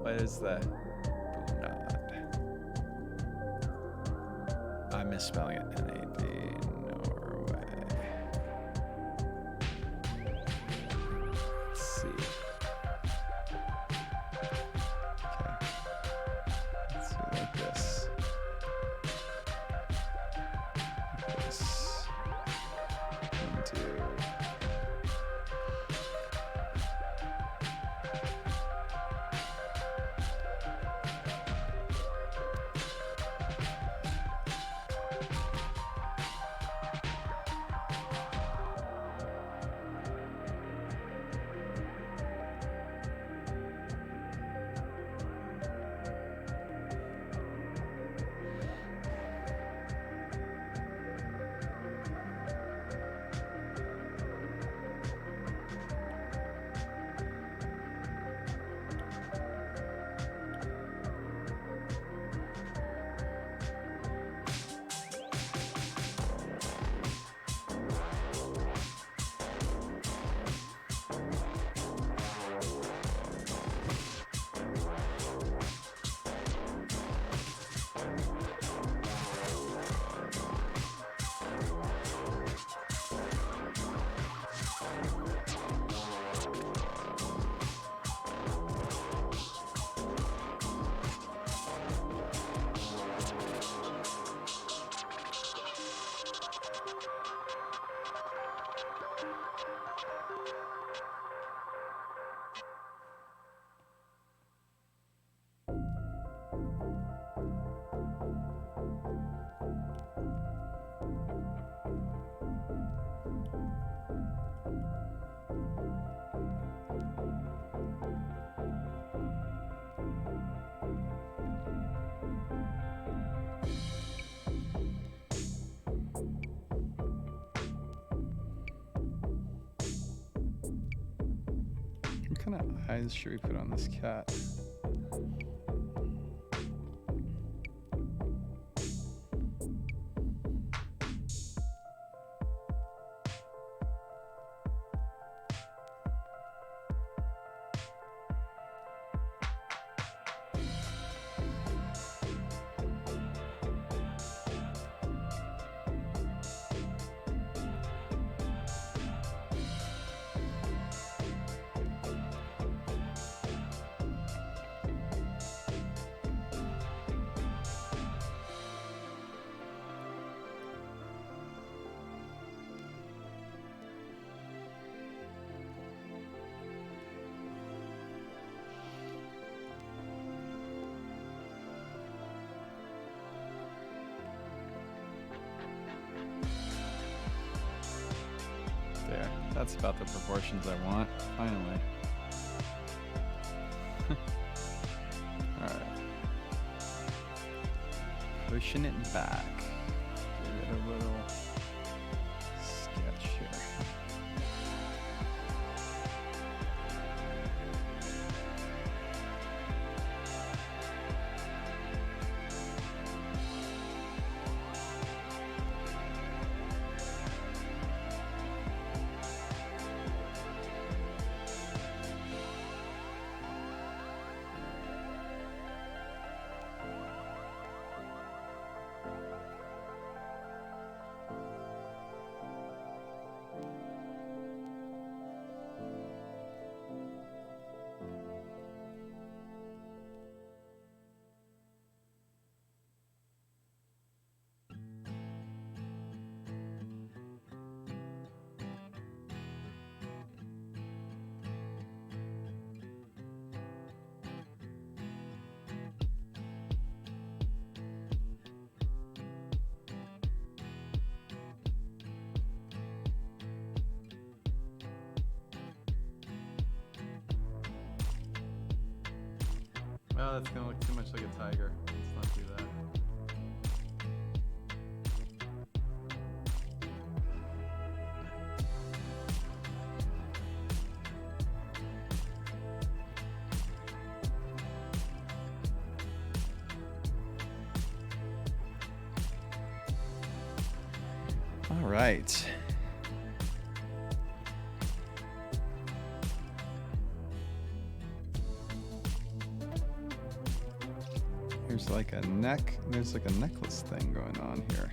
What is the? I'm misspelling it. NAD Norway. Let's see. Okay. Let's do it like this. Like this. 1, 2. What kind of eyes should we put on this cat? There. That's about the proportions I want, finally. Alright. Pushing it back. Give it a little sketch here. Well, that's gonna look too much like a tiger. Let's not do that. All right. There's like a necklace thing going on here.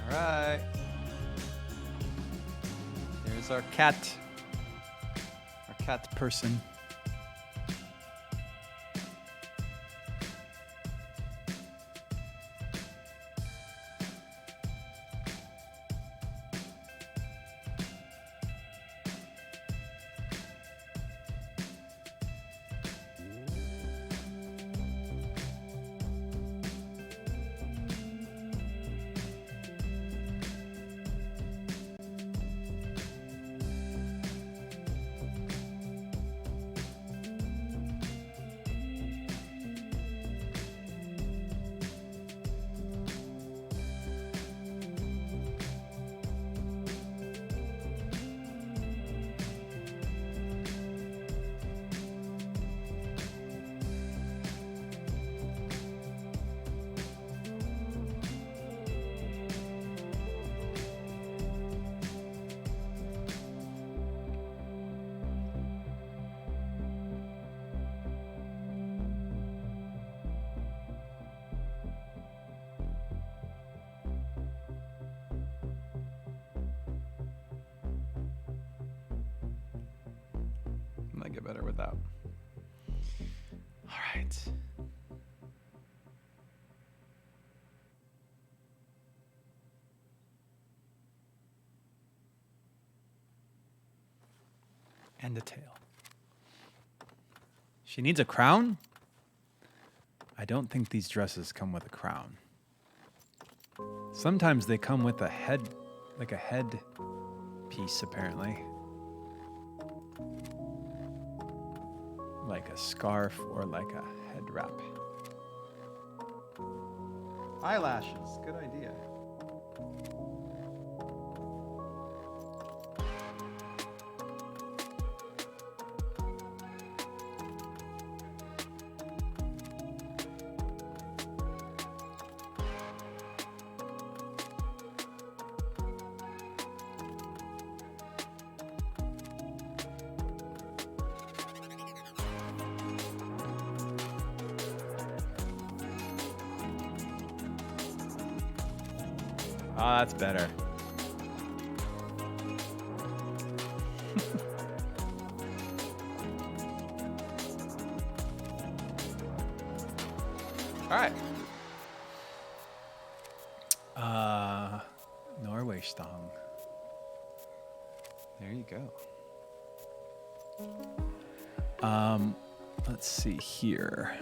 All right. There's our cat person. Might get better without. All right. And a tail. She needs a crown? I don't think these dresses come with a crown. Sometimes they come with a head, like a head piece, apparently. Like a scarf or like a head wrap. Eyelashes, good idea. Oh, that's better. All right. Norway Stang. There you go. Let's see here.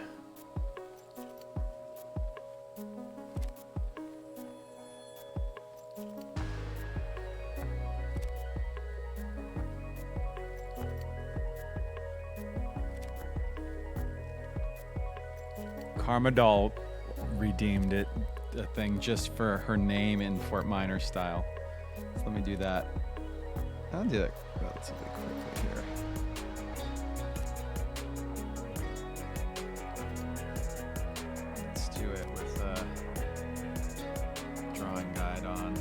Karma Doll redeemed it, a thing just for her name in Fort Minor style. So let me do that. I'll do that relatively quickly here. Let's do it with a drawing guide on.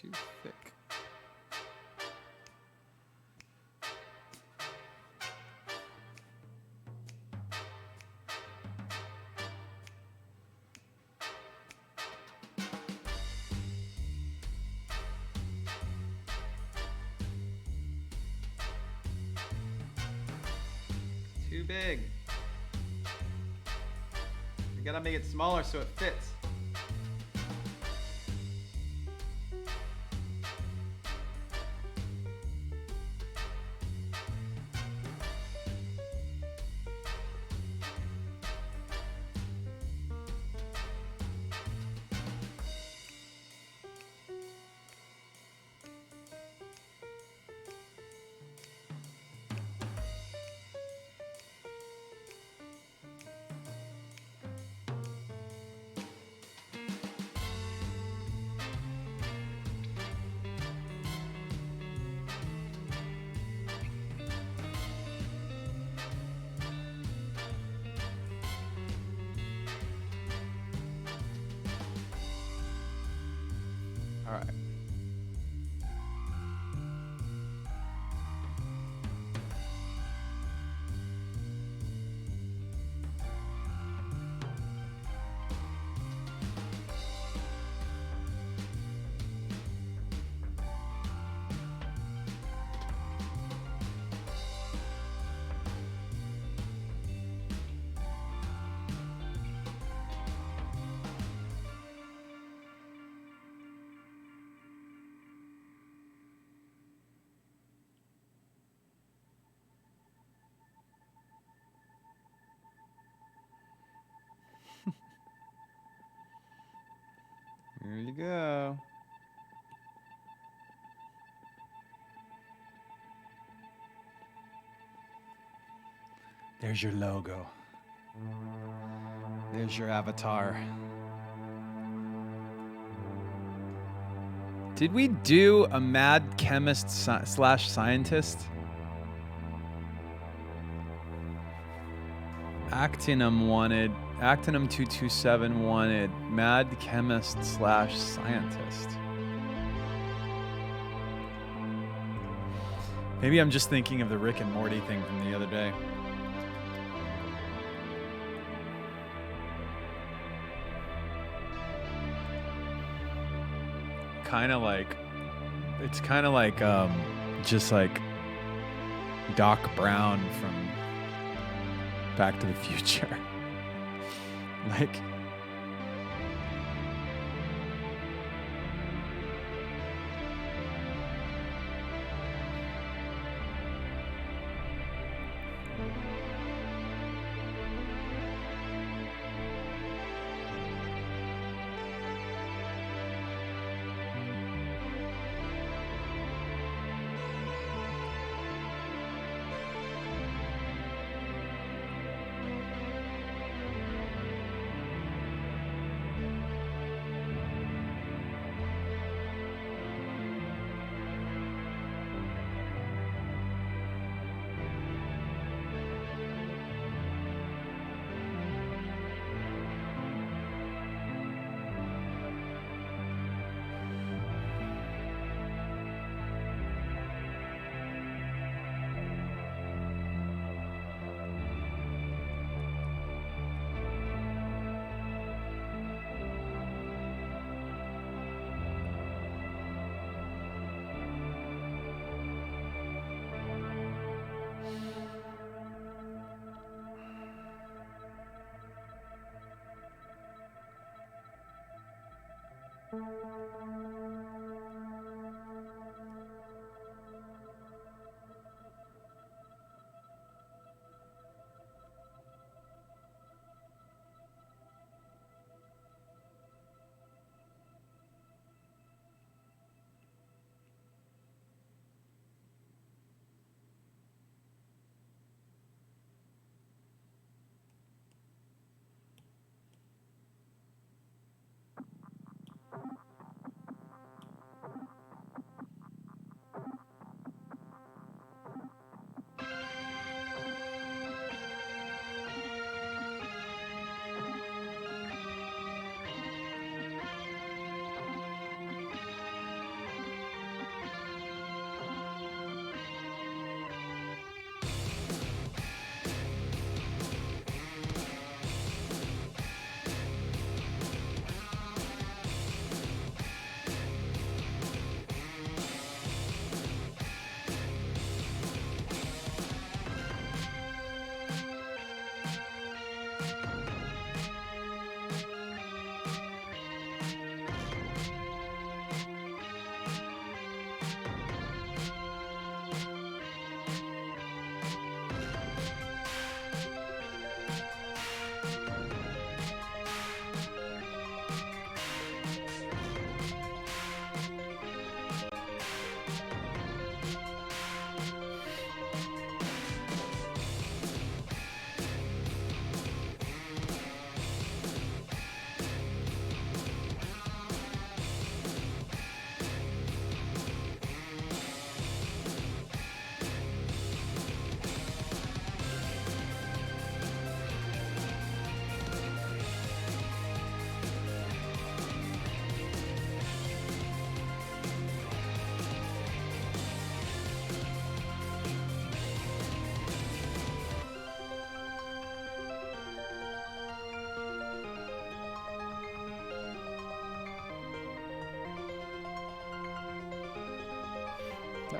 Too thick. Too big. You gotta make it smaller so it fits. All right. Here you go. There's your logo. There's your avatar. Did we do a mad chemist slash scientist? Actinum 227 wanted mad chemist slash scientist. Maybe I'm just thinking of the Rick and Morty thing from the other day. It's kind of like just like Doc Brown from Back to the Future. Like,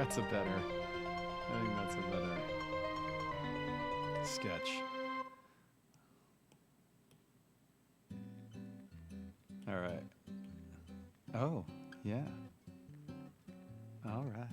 That's a better. I think that's a better sketch. All right. Oh, yeah. All right.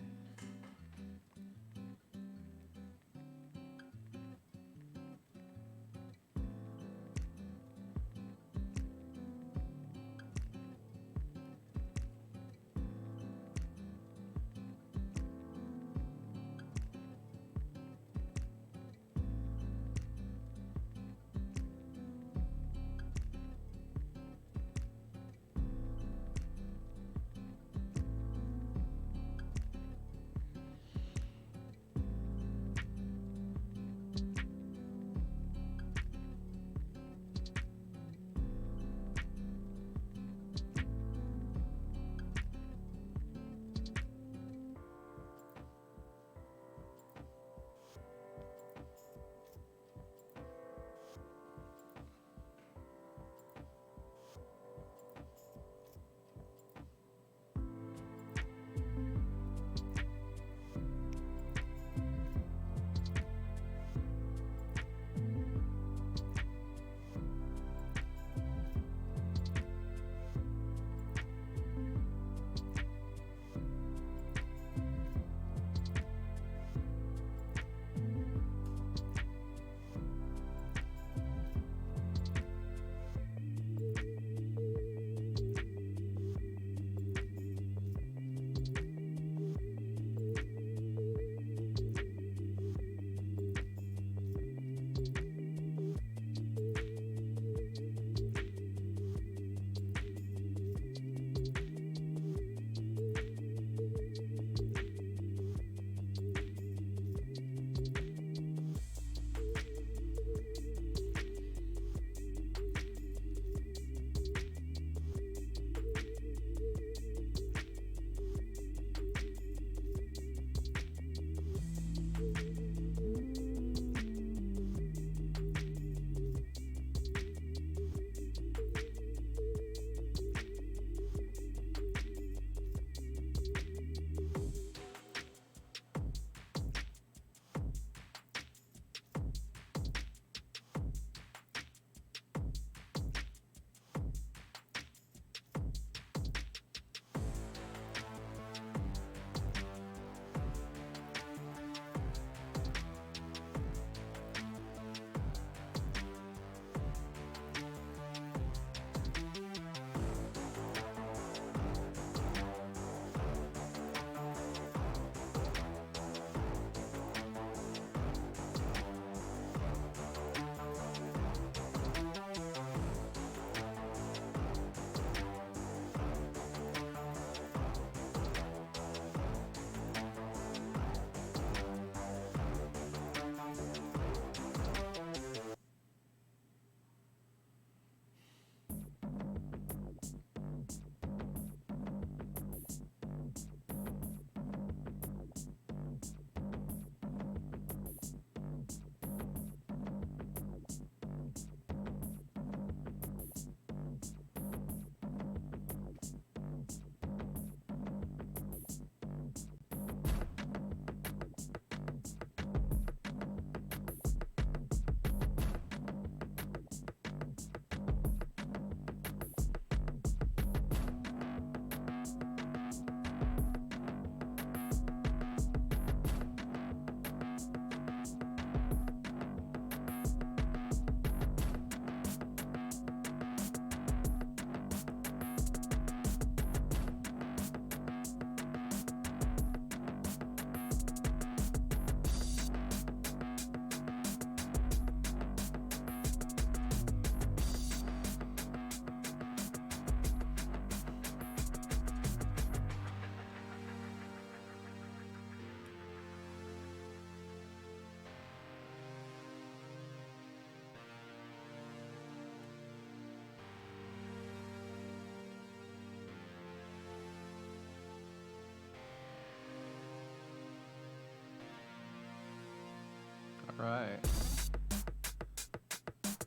Right.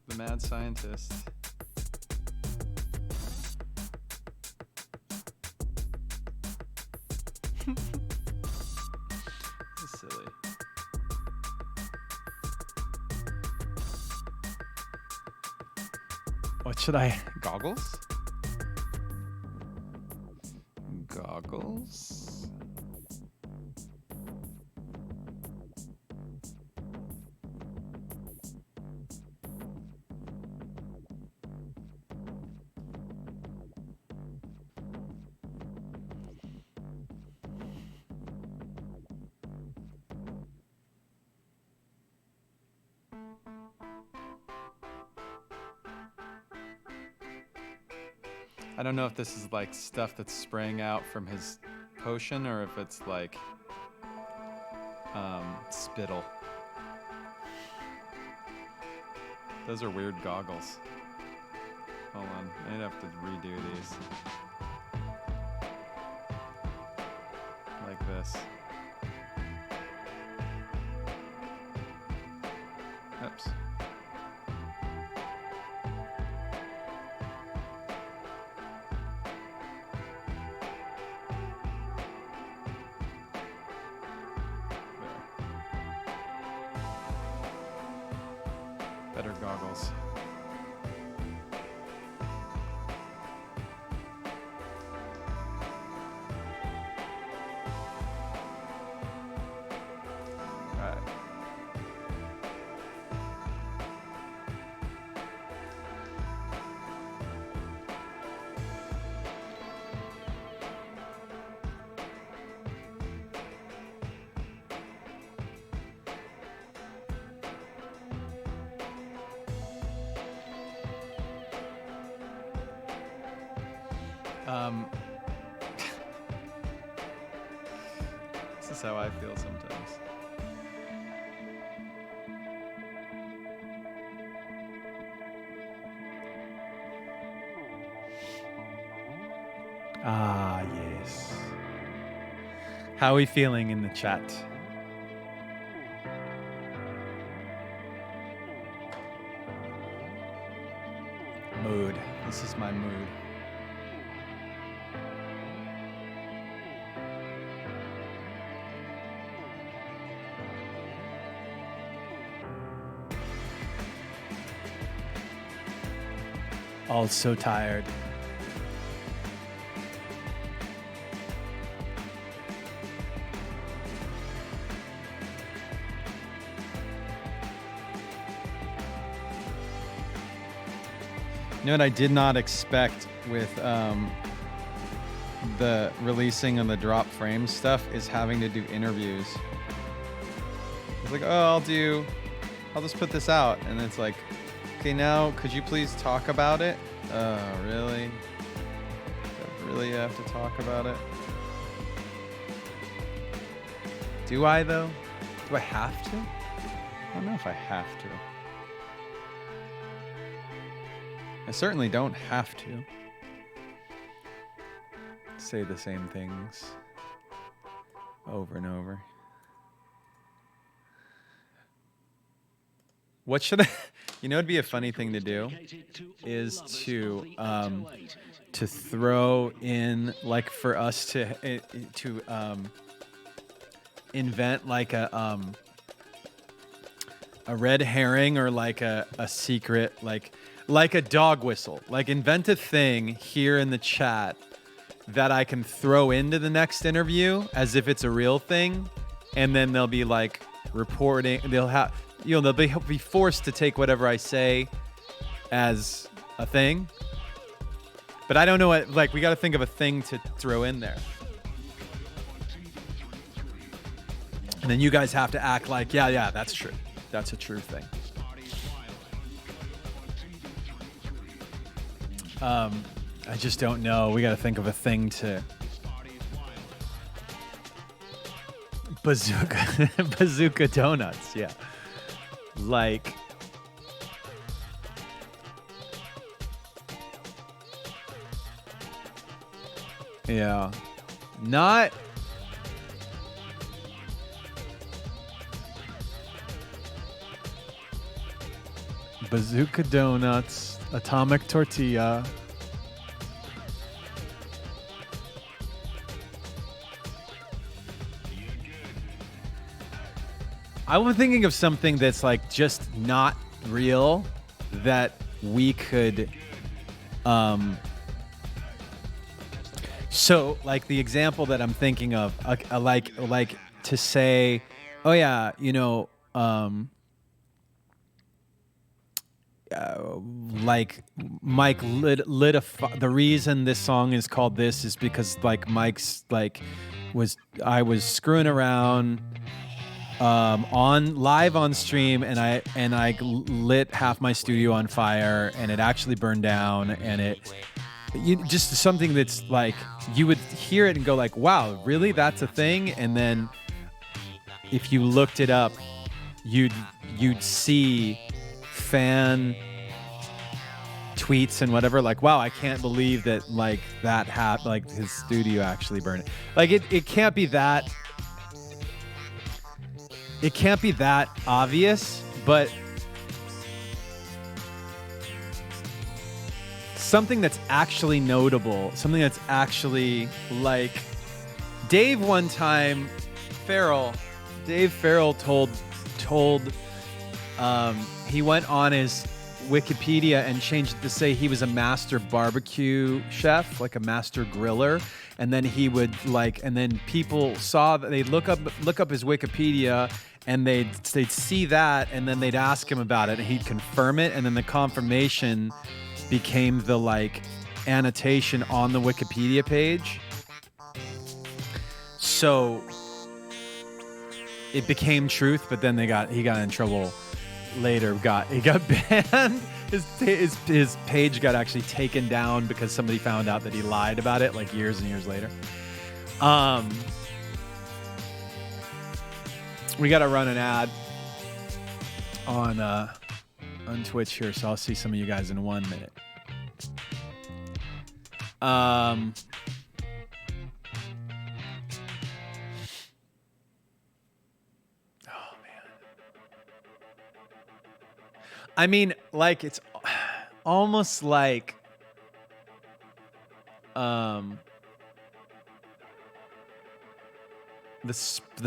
The mad scientist. silly. What should I? Goggles? Goggles? I don't know if this is like stuff that's spraying out from his potion or if it's like spittle. Those are weird goggles. Hold on, I'd have to redo these. Like this. Oops. Better goggles. All right. This is how I feel sometimes. Ah, yes. How are we feeling in the chat? Mood. This is my mood. All so tired. You know what I did not expect with the releasing of the drop frame stuff is having to do interviews. It's like, oh, I'll just put this out. And it's like, okay, now could you please talk about it? Oh, really? I really have to talk about it? Do I though? Do I have to? I don't know if I have to. I certainly don't have to say the same things over and over. What should I? You know, it'd be a funny thing to do is to throw in, like, for us to invent like a red herring or like a secret, like a dog whistle, like invent a thing here in the chat that I can throw into the next interview as if it's a real thing, and then they'll be like reporting. They'll have, they'll be forced to take whatever I say as a thing. But I don't know what, like, we got to think of a thing to throw in there. And then you guys have to act like, yeah, that's true. That's a true thing. I just don't know. We got to think of a thing to bazooka donuts. Yeah. Like, yeah, not bazooka donuts, atomic tortilla. I'm thinking of something that's like just not real that we could. So like the example that I'm thinking of, like to say, oh yeah, like Mike lit the reason this song is called this is because like Mike's like I was screwing around on live on stream and I lit half my studio on fire and it actually burned down and just something that's like you would hear it and go like, wow, really, that's a thing? And then if you looked it up, you'd see fan tweets and whatever, like, wow, I can't believe that like that happened, like his studio actually burned. Like it can't be that obvious, but something that's actually notable, something that's actually like Dave one time, Dave Farrell told he went on his Wikipedia and changed it to say he was a master barbecue chef, like a master griller, and then he would and then people saw that they'd look up his Wikipedia and they'd see that and then they'd ask him about it and he'd confirm it and then the confirmation became the like annotation on the Wikipedia page. So it became truth, but then he got in trouble later. He got banned. His page got actually taken down because somebody found out that he lied about it like years and years later. We got to run an ad on Twitch here, so I'll see some of you guys in 1 minute. I mean, like, it's almost like the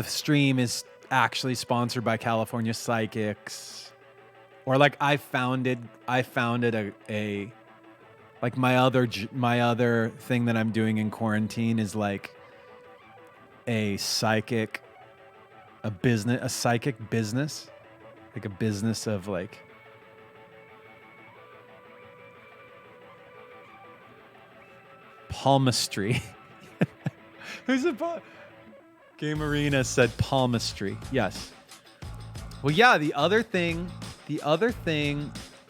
stream is actually sponsored by California Psychics, or like I founded a like my other thing that I'm doing in quarantine is like a psychic business, like a business of like palmistry. Who's a Game Arena said palmistry. Yes. Well, yeah, the other thing,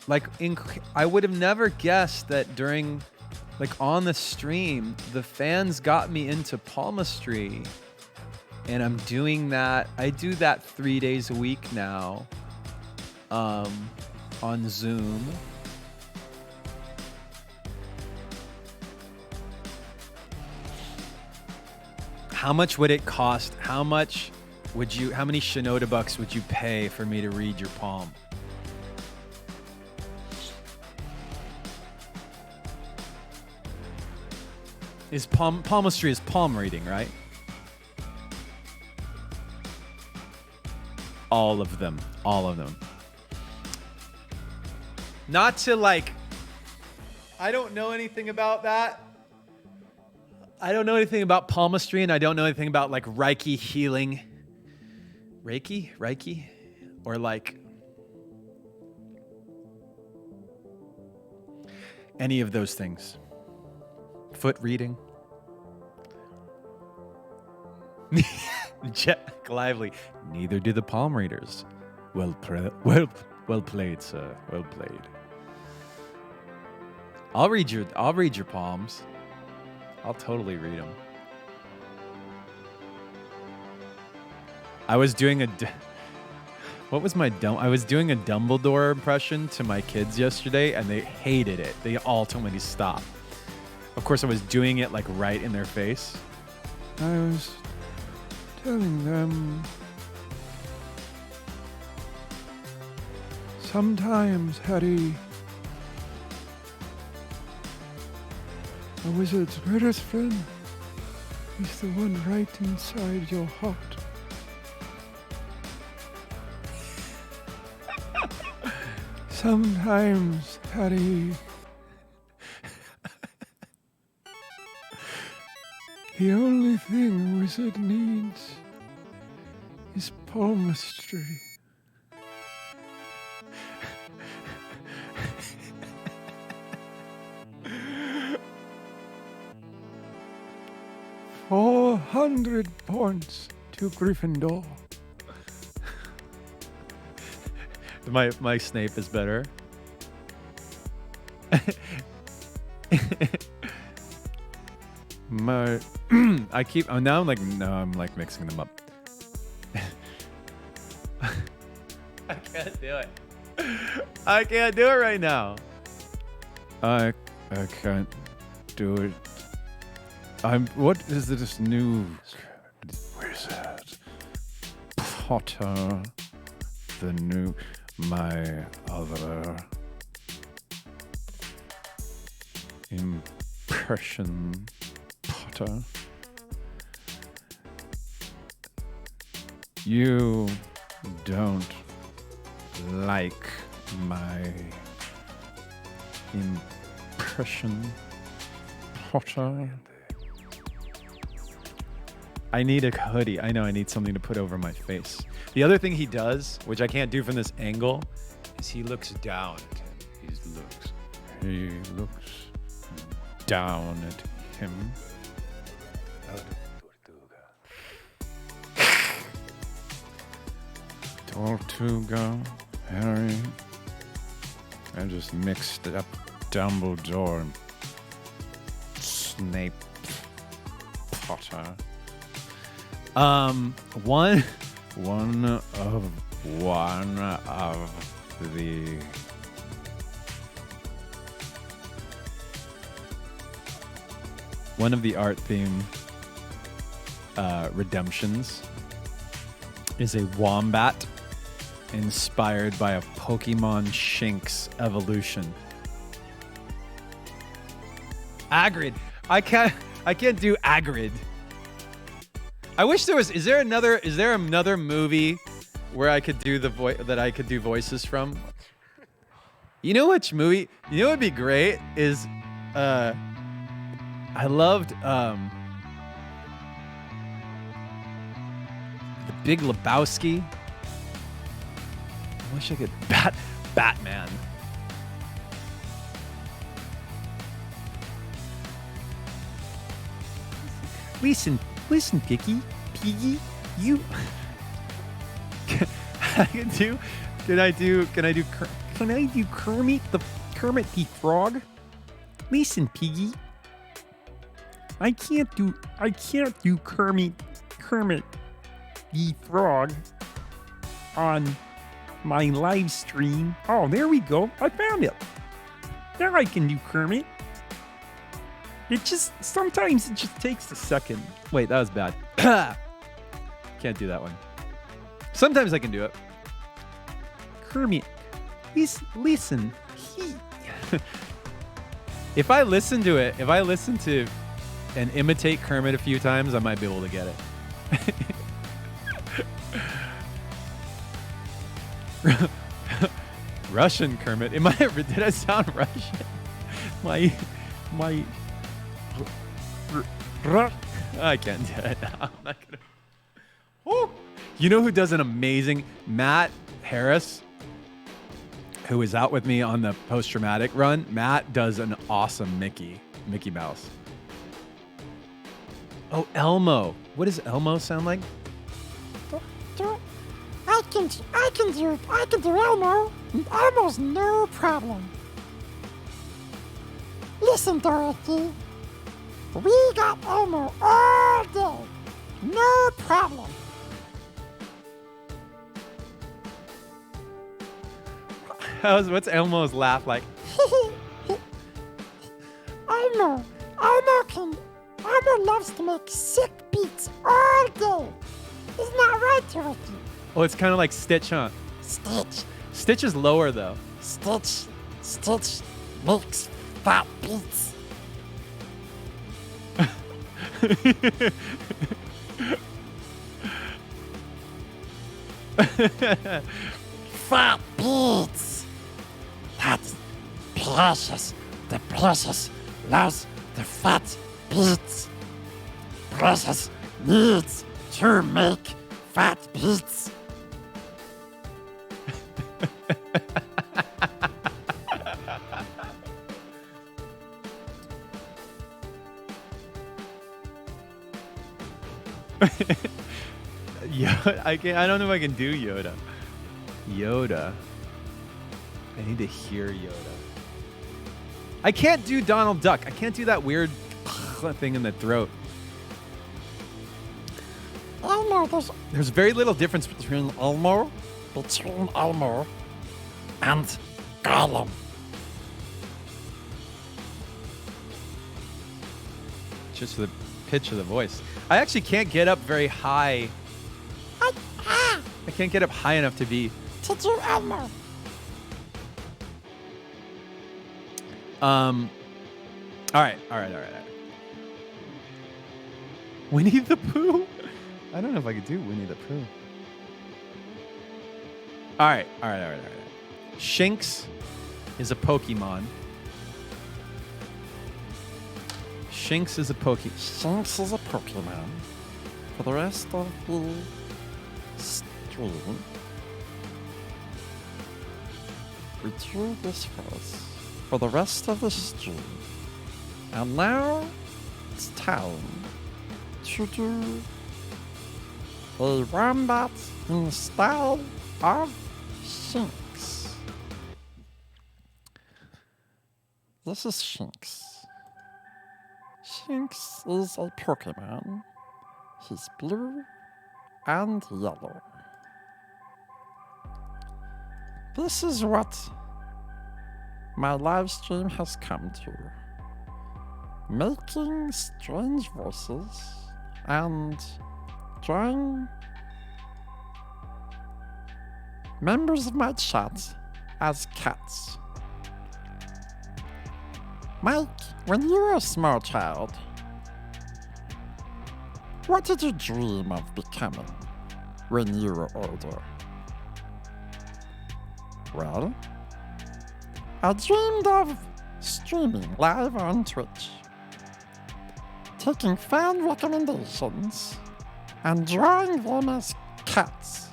like I would have never guessed that during, like on the stream, the fans got me into palmistry, and I'm doing that. I do that 3 days a week now, on Zoom. How much would it cost? How many Shinoda bucks would you pay for me to read your palm? Palmistry is palm reading, right? All of them. Not to like, I don't know anything about that. I don't know anything about palmistry, and I don't know anything about like Reiki healing. Reiki? Or like any of those things. Foot reading. Jack Lively. Neither do the palm readers. Well played, sir. Well played. I'll read your palms. I'll totally read them. I was doing a Dumbledore impression to my kids yesterday, and they hated it. They all told me to stop. Of course, I was doing it like right in their face. I was telling them sometimes, Harry, a wizard's greatest friend is the one right inside your heart. Sometimes, Harry, the only thing a wizard needs is palmistry. $400 points to Gryffindor. My Snape is better. My I keep now I'm like mixing them up. I can't do it. I can't do it right now. I can't do it. What is this new wizard? Potter, the new my other impression Potter. You don't like my impression Potter. I need a hoodie. I know I need something to put over my face. The other thing he does, which I can't do from this angle, is he looks down at him. He looks down at him. Tortuga, Harry. I just mixed up Dumbledore and Snape, Potter. One of the art theme redemptions is a wombat inspired by a Pokemon Shinx evolution. Agrid. I can't do Agrid. I wish there was. Is there another movie where I could do I could do voices from? You know which movie? You know what would be great is I loved The Big Lebowski. I wish I could Batman. Listen, Piggy, you. Can I do Kermit the Frog? Listen, Piggy. I can't do Kermit the Frog on my live stream. Oh, there we go. I found it. Now I can do Kermit. Sometimes it just takes a second. Wait, that was bad. Can't do that one. Sometimes I can do it. Kermit, listen. If I listen to and imitate Kermit a few times, I might be able to get it. Russian Kermit. Did I sound Russian? I can't do it now. I'm not gonna. Oh, you know who does an amazing? Matt Harris, who is out with me on the post-traumatic run. Matt does an awesome Mickey Mouse. Oh, Elmo. What does Elmo sound like? I can do Elmo. Elmo's no problem. Listen, Dorothy. We got Elmo all day. No problem. What's Elmo's laugh like? Elmo loves to make sick beats all day. Isn't that right, Dorothy? Oh, it's kind of like Stitch, huh? Stitch is lower though. Stitch makes fat beats. Fat beats. Precious, the Precious loves the fat beats. Precious needs to make fat beats. I don't know if I can do Yoda. Yoda. I need to hear Yoda. I can't do Donald Duck. I can't do that weird thing in the throat. Elmo, There's very little difference between Elmo. and Gollum. Just the pitch of the voice. I actually can't get up very high. I can't get up high enough to be. To do Elmo. All right. Winnie the Pooh? I don't know if I could do Winnie the Pooh. All right. Shinx is a Pokemon. Shinx is a Pokemon. Shinx is a Pokemon. For the rest of the stream, we do this first. For the rest of the stream. And now it's time to do a wombat in style of Shinx. This is Shinx. Shinx is a Pokemon. He's blue and yellow. This is what my live stream has come to. Making strange voices and drawing members of my chat as cats. Mike, when you were a small child, what did you dream of becoming when you were older? Well, I dreamed of streaming live on Twitch, taking fan recommendations, and drawing them as cats.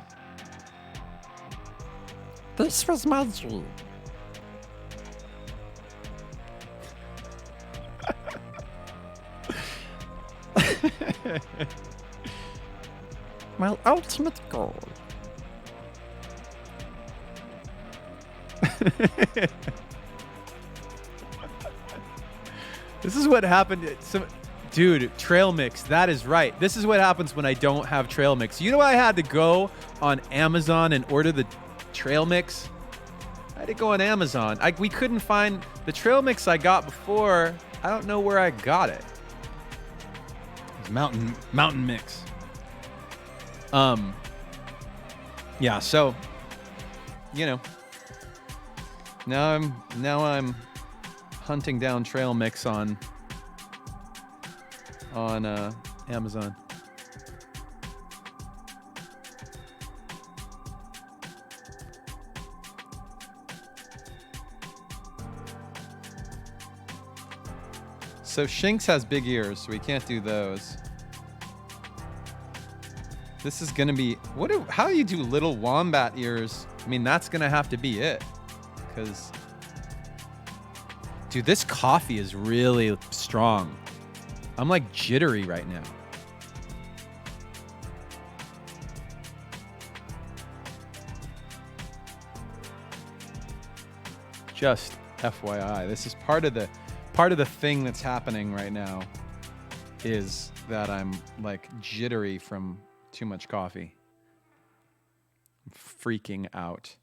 This was my dream. My ultimate goal. This is what happened. Dude, trail mix. That is right. This is what happens when I don't have trail mix. You know, I had to go on Amazon and order the trail mix. I had to go on Amazon. We couldn't find the trail mix I got before. I don't know where I got it. It's mountain mix. Yeah. So, you know, now I'm hunting down trail mix on Amazon. So Shinx has big ears, so we can't do those. This is gonna be how do you do little wombat ears? I mean, that's gonna have to be it, because dude, this coffee is really strong. I'm like jittery right now. Just FYI, this is part of the thing that's happening right now is that I'm like jittery from too much coffee. I'm freaking out.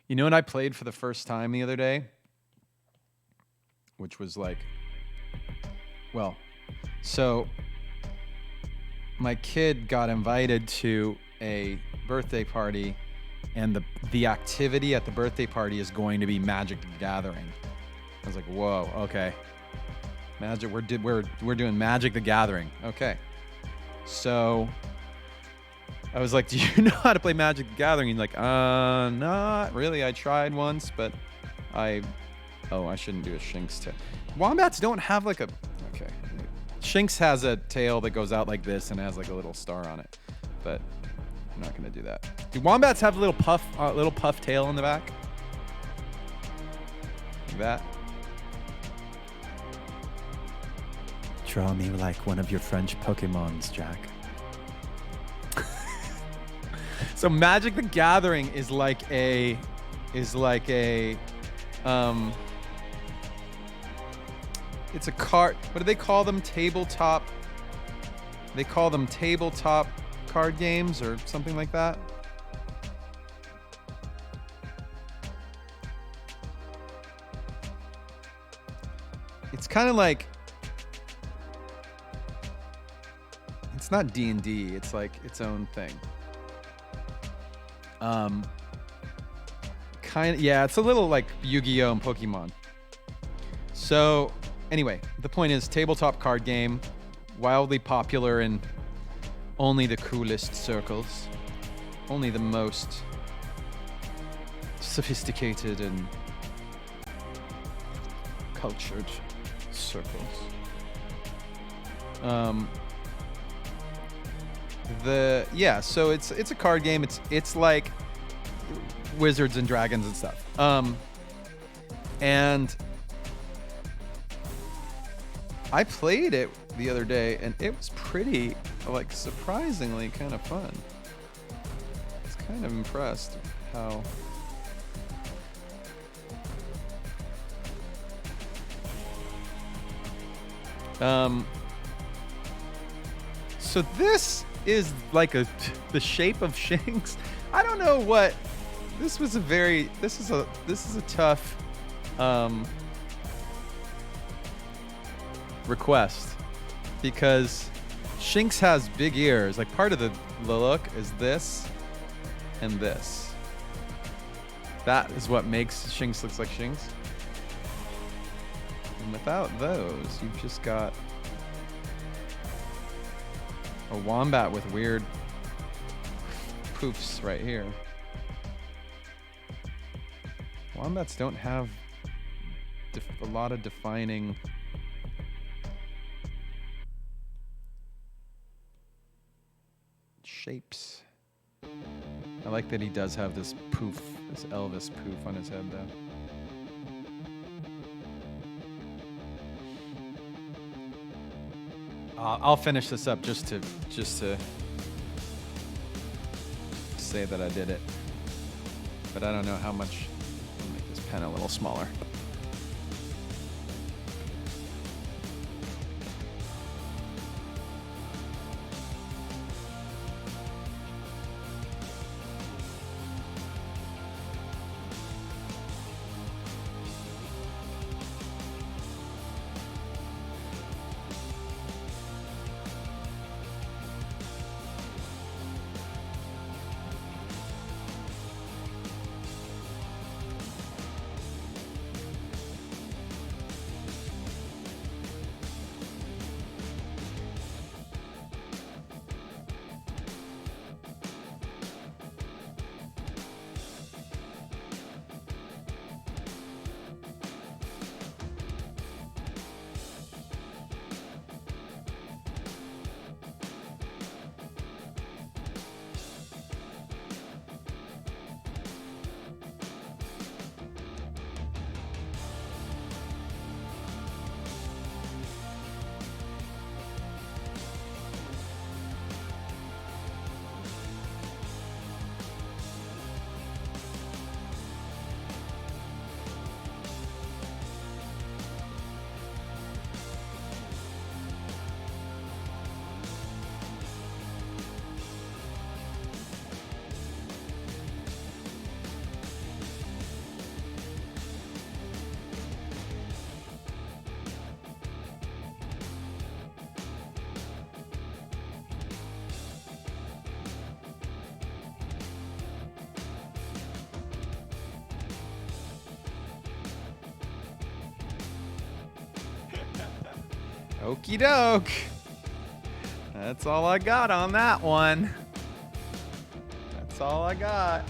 You know what I played for the first time the other day? Which was like, well, so my kid got invited to a birthday party, and the activity at the birthday party is going to be Magic the Gathering. I was like, whoa, okay. Magic, we're doing Magic the Gathering. Okay. So I was like, do you know how to play Magic the Gathering? He's like, not really. I tried once, but I shouldn't do a Shinx tail. Wombats don't have like a, okay. Shinx has a tail that goes out like this and has like a little star on it, but I'm not gonna do that. Do wombats have a little puff tail on the back? Like that? Draw me like one of your French Pokemons, Jack. So Magic the Gathering is like a it's a card. What do they call them? Tabletop. They call them tabletop card games or something like that. It's kind of like, it's not D&D. It's like its own thing. Yeah, it's a little like Yu-Gi-Oh! And Pokemon. So, anyway, the point is, tabletop card game, wildly popular in only the coolest circles, only the most sophisticated and cultured circles. So it's a card game. It's like wizards and dragons and stuff. And I played it the other day, and it was pretty, like, surprisingly kind of fun. I was kind of impressed with how so this is like the shape of Shinx. I don't know what this is a tough request, because Shinx has big ears. Like, part of the look is this and this. That is what makes Shinx looks like Shinx. And without those, you've just got a wombat with weird poofs right here. Wombats don't have a lot of defining shapes. I like that he does have this poof, this Elvis poof on his head, though. I'll finish this up just to say that I did it, but I don't know how much. I'll make this pen a little smaller. Okie doke. That's all I got on that one. That's all I got.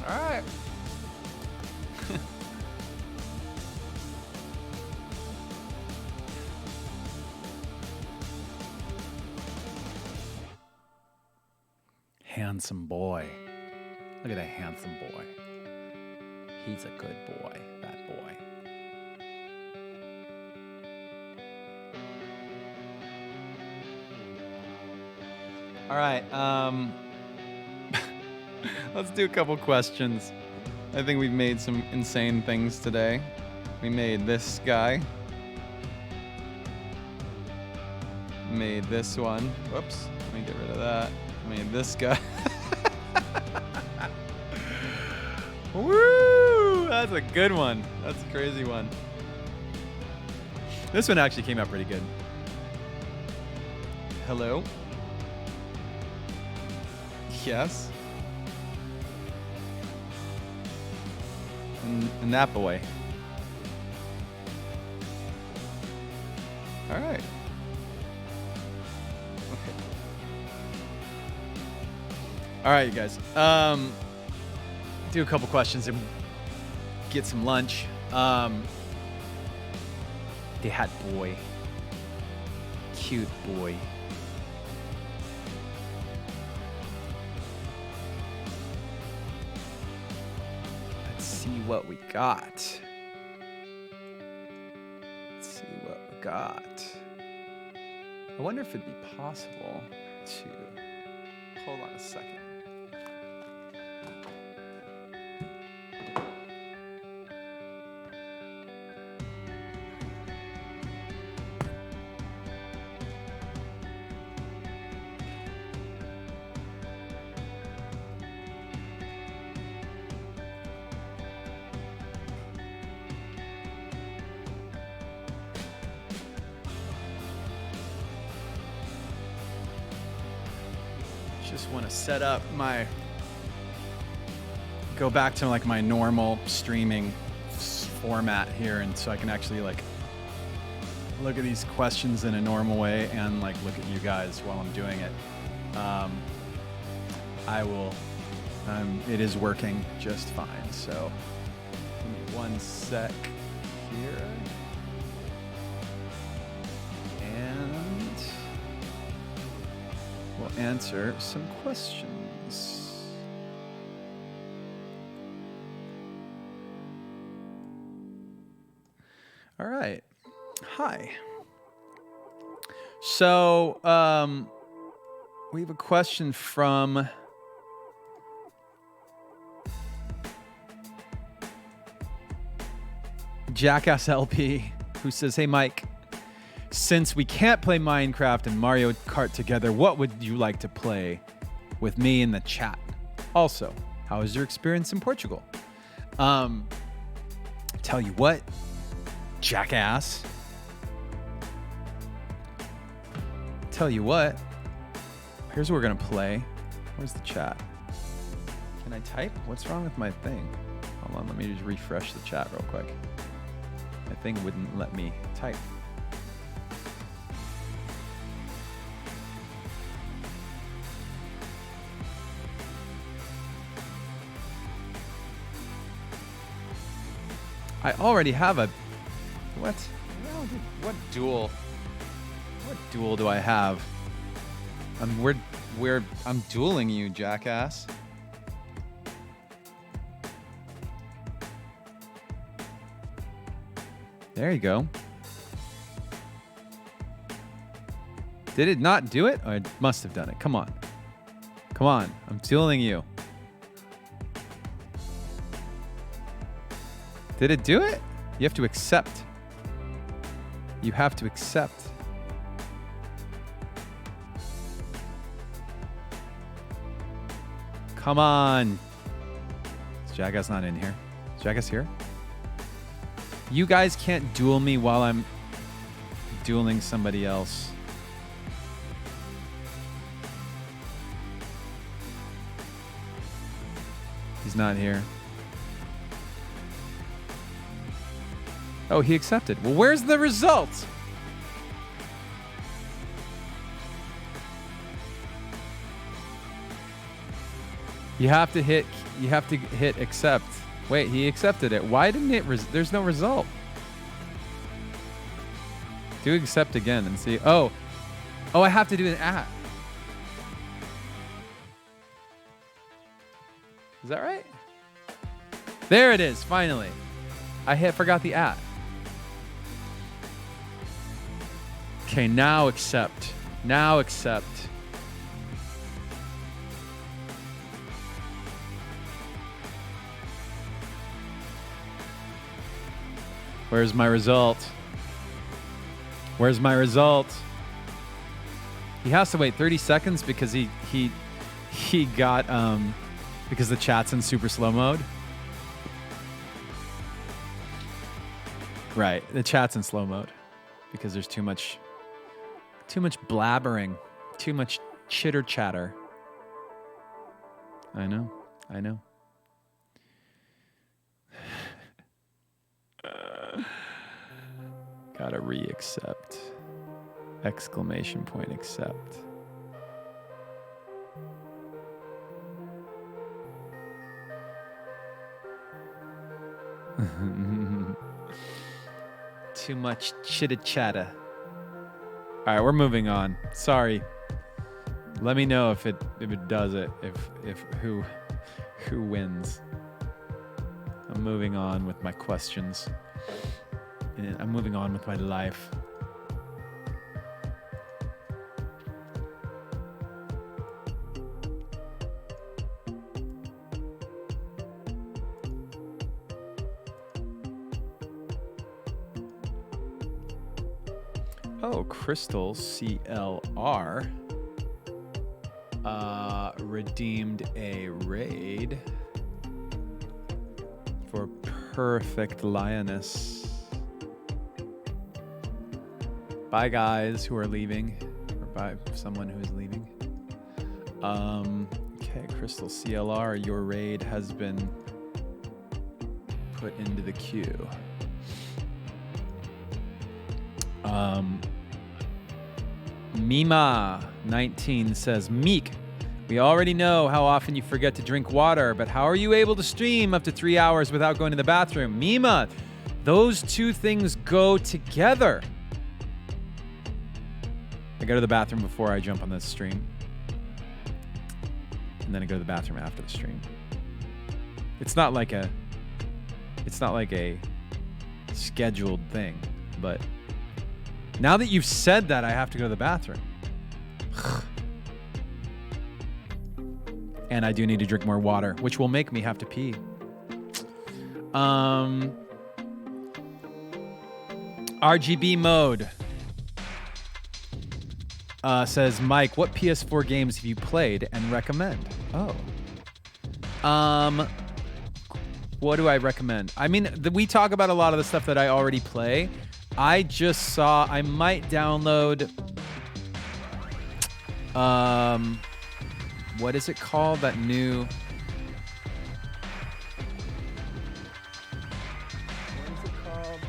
All right. Handsome boy. Look at that handsome boy. He's a good boy, that boy. All right. Let's do a couple questions. I think we've made some insane things today. We made this guy. Made this one. Whoops. Let me get rid of that. Made this guy. Woo! That's a good one. That's a crazy one. This one actually came out pretty good. Hello? Yes? And that boy. All right. Okay. All right, you guys. Do a couple questions and get some lunch. The hat boy. Cute boy. See what we got. Let's see what we got. I wonder if it'd be possible to hold on a second. Just want to set up my, go back to like my normal streaming format here, and so I can actually like look at these questions in a normal way and like look at you guys while I'm doing it. I will, it is working just fine. So give me one sec here. And we'll answer some questions. All right. Hi. So, we have a question from Jackass LP, who says, "Hey Mike, since we can't play Minecraft and Mario Kart together, what would you like to play with me in the chat? Also, how was your experience in Portugal?" Tell you what, jackass. Tell you what. Here's what we're gonna play. Where's the chat? Can I type? What's wrong with my thing? Hold on, let me just refresh the chat real quick. My thing wouldn't let me type. I already have a... What? What duel? What duel do I have? I'm dueling you, jackass. There you go. Did it not do it? Oh, it must have done it. Come on. Come on. I'm dueling you. Did it do it? You have to accept. You have to accept. Come on. Is Jackass not in here? Is Jackass here? You guys can't duel me while I'm dueling somebody else. He's not here. Oh, he accepted. Well, where's the result? You have to hit accept. Wait, he accepted it. Why didn't it there's no result. Do accept again and see. Oh, I have to do an at. Is that right? There it is, finally. I forgot the at. Okay, now accept. Now accept. Where's my result? Where's my result? He has to wait 30 seconds because he got because the chat's in super slow mode. Right, the chat's in slow mode because there's too much blabbering, too much chitter chatter. I know. Gotta re-accept. Exclamation point accept. Too much chitter chatter. All right, we're moving on. Sorry. Let me know if it does it. If who wins. I'm moving on with my questions. And I'm moving on with my life. Oh, Crystal CLR redeemed a raid for Perfect Lioness. Bye, guys who are leaving, or bye someone who is leaving. Okay, Crystal CLR, your raid has been put into the queue. Mima19 says, Meek, we already know how often you forget to drink water, but how are you able to stream up to 3 hours without going to the bathroom? Mima, those two things go together. I go to the bathroom before I jump on the stream. And then I go to the bathroom after the stream. It's not like a scheduled thing, but now that you've said that, I have to go to the bathroom. And I do need to drink more water, which will make me have to pee. RGB mode says, Mike, what PS4 games have you played and recommend? Oh. What do I recommend? I mean, we talk about a lot of the stuff that I already play. I just saw I might download what is it called? That new what is it called?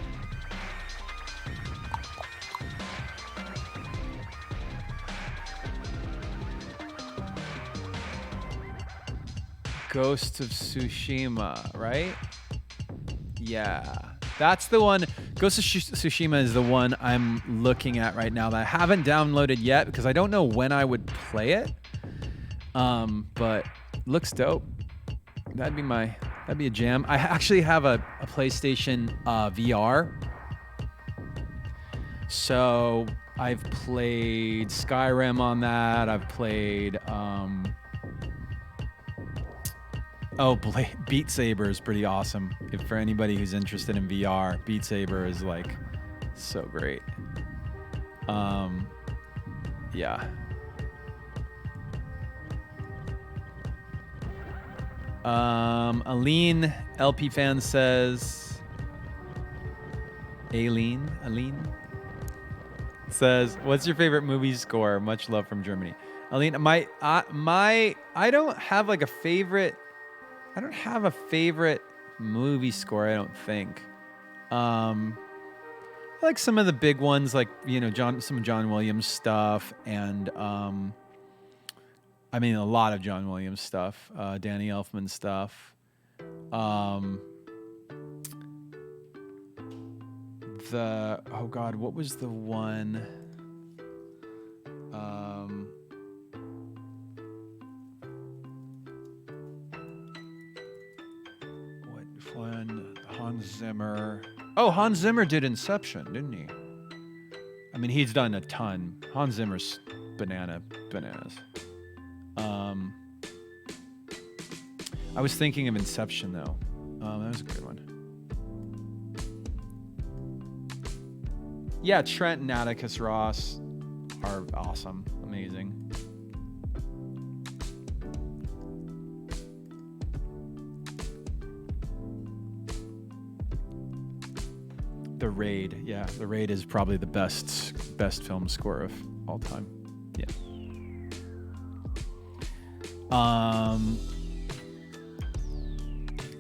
Ghost of Tsushima, right? Yeah. That's the one. Ghost of Tsushima is the one I'm looking at right now that I haven't downloaded yet because I don't know when I would play it. But looks dope. That'd be a jam. I actually have a PlayStation VR. So I've played Skyrim on that. I've played Beat Saber is pretty awesome. If for anybody who's interested in VR, Beat Saber is like so great. Yeah. Aline LP fan says Aline says, "What's your favorite movie score? Much love from Germany." Aline, I don't have like a favorite. I don't have a favorite movie score, I don't think. I like some of the big ones, like, you know, some John Williams stuff, and I mean a lot of John Williams stuff, Danny Elfman stuff. What was the one? Hans Zimmer. Oh, Hans Zimmer did Inception, didn't he? I mean, he's done a ton. Hans Zimmer's bananas. I was thinking of Inception, though. That was a good one. Yeah, Trent and Atticus Ross are awesome. Amazing. The Raid. Yeah, The Raid is probably the best film score of all time. Yeah.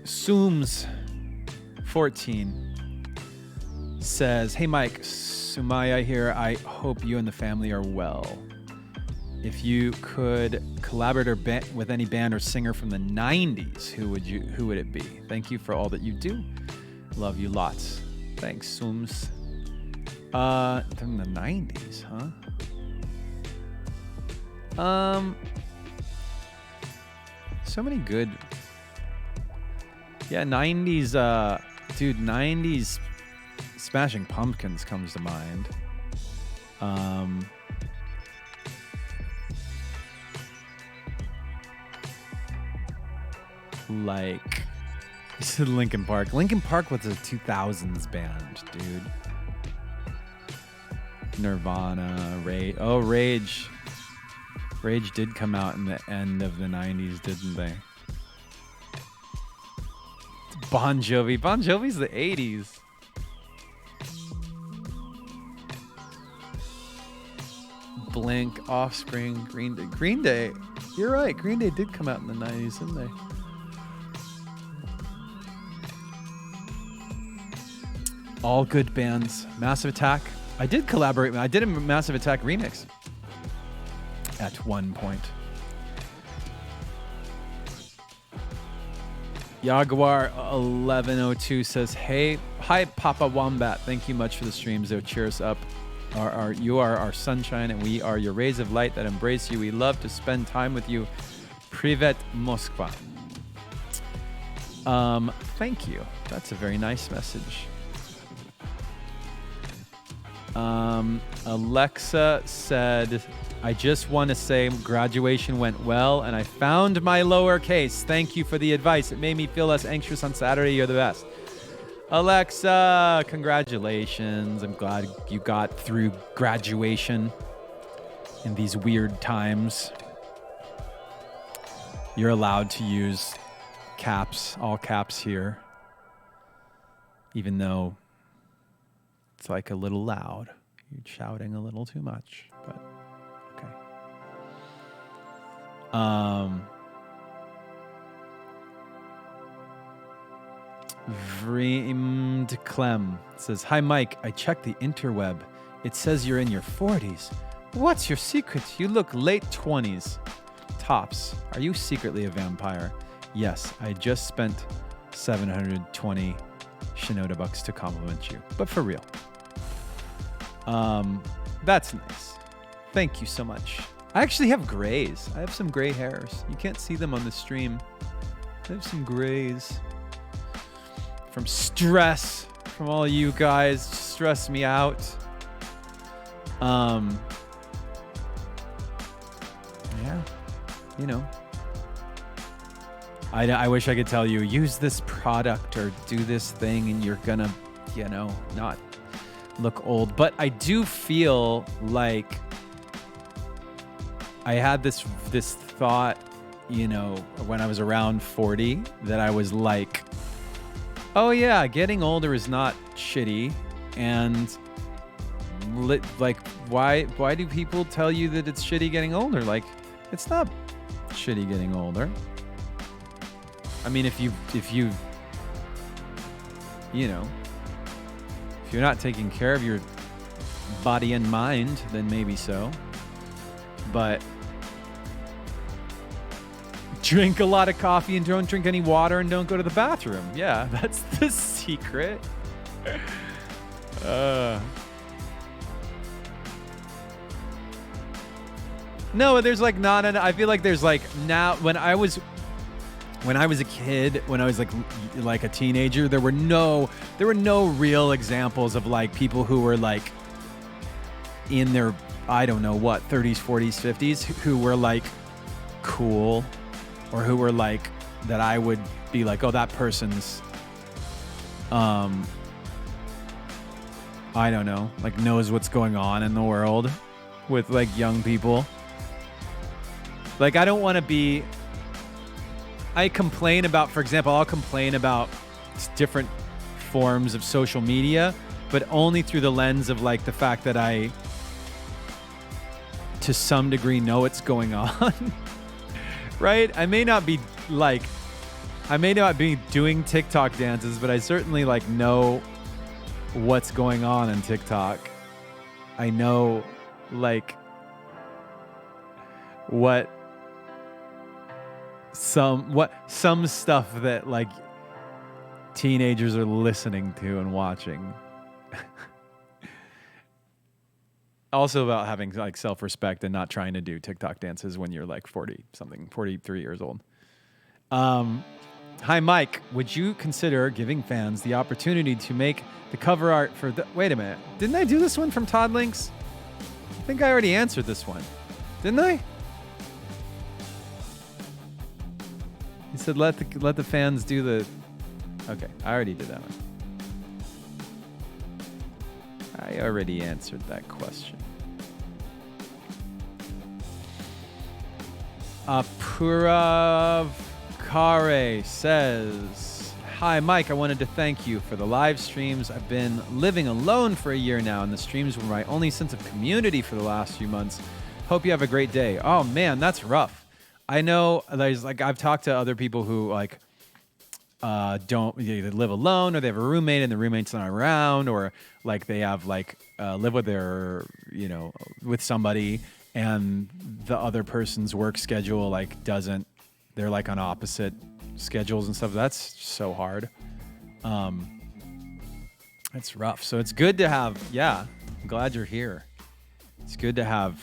Sooms14 says, "Hey Mike, Sumaya here. I hope you and the family are well. If you could collaborate with any band or singer from the 90s, who would it be? Thank you for all that you do. Love you lots." Thanks, Sooms. From the 90s, huh? So many good. Yeah, 90s, dude, 90s Smashing Pumpkins comes to mind. Like, this is Linkin Park. Linkin Park was a 2000s band, dude. Nirvana, Rage. Oh, Rage. Rage did come out in the end of the 90s, didn't they? Bon Jovi. Bon Jovi's the 80s. Blink, Offspring, Green Day. Green Day. You're right. Green Day did come out in the 90s, didn't they? All good bands. Massive Attack. I did collaborate. I did a Massive Attack remix at one point. Jaguar 1102 says, hi Papa Wombat. Thank you much for the streams. They'll cheer us up. You are our sunshine, and we are your rays of light that embrace you. We love to spend time with you. Privet Moskva. Thank you. That's a very nice message. Alexa said, I just want to say graduation went well and I found my lowercase. Thank you for the advice. It made me feel less anxious on Saturday. You're the best. Alexa, congratulations. I'm glad you got through graduation in these weird times. You're allowed to use caps, all caps here. Even though it's like a little loud. You're shouting a little too much, but okay. Vreemd Clem says, "Hi Mike, I checked the interweb. It says you're in your 40s. What's your secret? You look late 20s. Tops. Are you secretly a vampire?" Yes, I just spent 720 Shinoda bucks to compliment you, but for real. That's nice. Thank you so much. I actually have grays. I have some gray hairs. You can't see them on the stream. I have some grays. From stress, from all you guys, stress me out. Yeah, you know. I wish I could tell you, use this product or do this thing and you're gonna, you know, not look old. But I do feel like I had this thought, you know, when I was around 40, that I was like, oh yeah, getting older is not shitty. And like, why do people tell you that it's shitty getting older? Like, it's not shitty getting older. I mean, if you know, if you're not taking care of your body and mind, then maybe so. But drink a lot of coffee and don't drink any water and don't go to the bathroom. Yeah, that's the secret. No, there's like not an, I feel like there's like now, when I was a kid, when I was like a teenager, there were no real examples of like people who were like in their, I don't know what, 30s, 40s, 50s, who were like cool, or who were like, that I would be like, oh, that person's, I don't know, like knows what's going on in the world with like young people. Like, I don't want to be, I complain about, for example, I'll complain about different forms of social media, but only through the lens of like the fact that I, to some degree, know what's going on. Right? I may not be doing TikTok dances, but I certainly like know what's going on in TikTok. I know like some stuff that like teenagers are listening to and watching. Also about having like self-respect and not trying to do TikTok dances when you're like 43 years old. Hi Mike, would you consider giving fans the opportunity to make the cover art for the, wait a minute, didn't I do this one from Todd Links? I think I already answered this one, didn't I? He said, let the fans do the... Okay, I already did that one. I already answered that question. Purav Kare says, "Hi Mike, I wanted to thank you for the live streams. I've been living alone for a year now, and the streams were my only sense of community for the last few months. Hope you have a great day." Oh man, that's rough. I know there's like, I've talked to other people who like don't either live alone, or they have a roommate and the roommate's not around, or like they have like live with their, you know, with somebody and the other person's work schedule like doesn't, they're like on opposite schedules and stuff. That's so hard. It's rough. So it's good to have, yeah, I'm glad you're here. It's good to have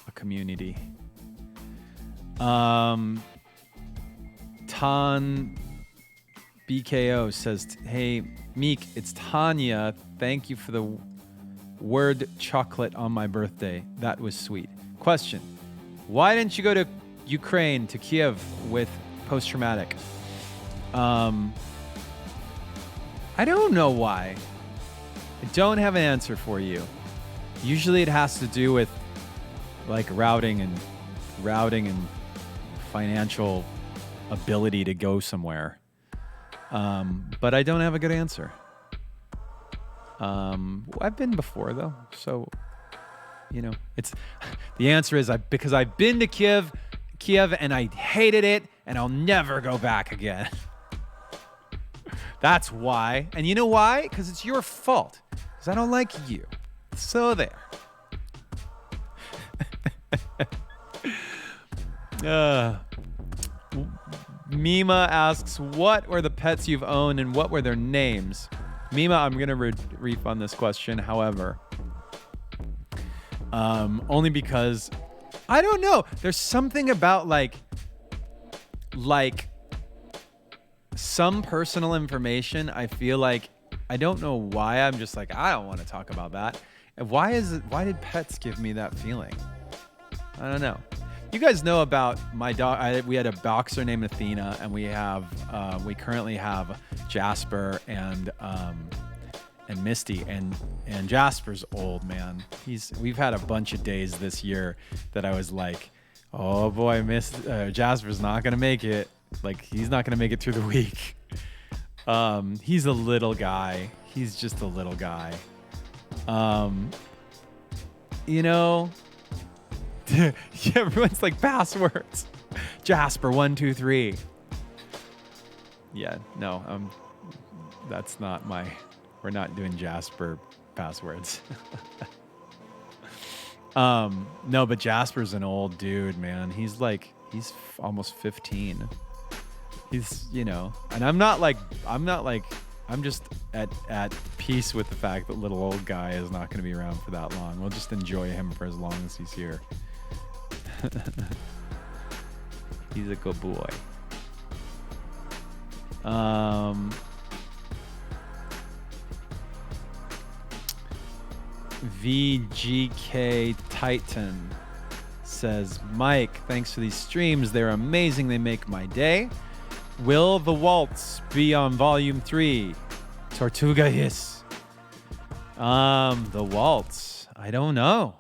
a community. Tan BKO says, "Hey Meek, it's Tanya. Thank you for the word chocolate on my birthday. That was sweet. Question: why didn't you go to Ukraine, to Kiev with post-traumatic?" I don't know why. I don't have an answer for you. Usually it has to do with like routing and financial ability to go somewhere. But I don't have a good answer. I've been before though, so it's the answer is because I've been to Kiev and I hated it and I'll never go back again. That's why. And you know why? Because it's your fault. Because I don't like you. So there. Mima asks, what were the pets you've owned and what were their names? Mima, I'm going to refund this question. However, only because I don't know. There's something about like some personal information. I feel like I don't know why. I'm just like, I don't want to talk about that. And why did pets give me that feeling? I don't know. You guys know about my dog. We had a boxer named Athena, and we currently have Jasper and Misty, and Jasper's old, man. We've had a bunch of days this year that I was like, oh boy, Jasper's not gonna make it. Like, he's not gonna make it through the week. He's a little guy. He's just a little guy. Yeah, everyone's like passwords. Jasper 1 2 3. Yeah, no, that's not we're not doing Jasper passwords. No, but Jasper's an old dude, man. He's almost 15. He's, and I'm just at peace with the fact that little old guy is not going to be around for that long. We'll just enjoy him for as long as he's here. He's a good boy. VGK Titan says, Mike, thanks for these streams. They're amazing. They make my day. Will the waltz be on volume 3? Tortuga Hiss. The waltz. I don't know.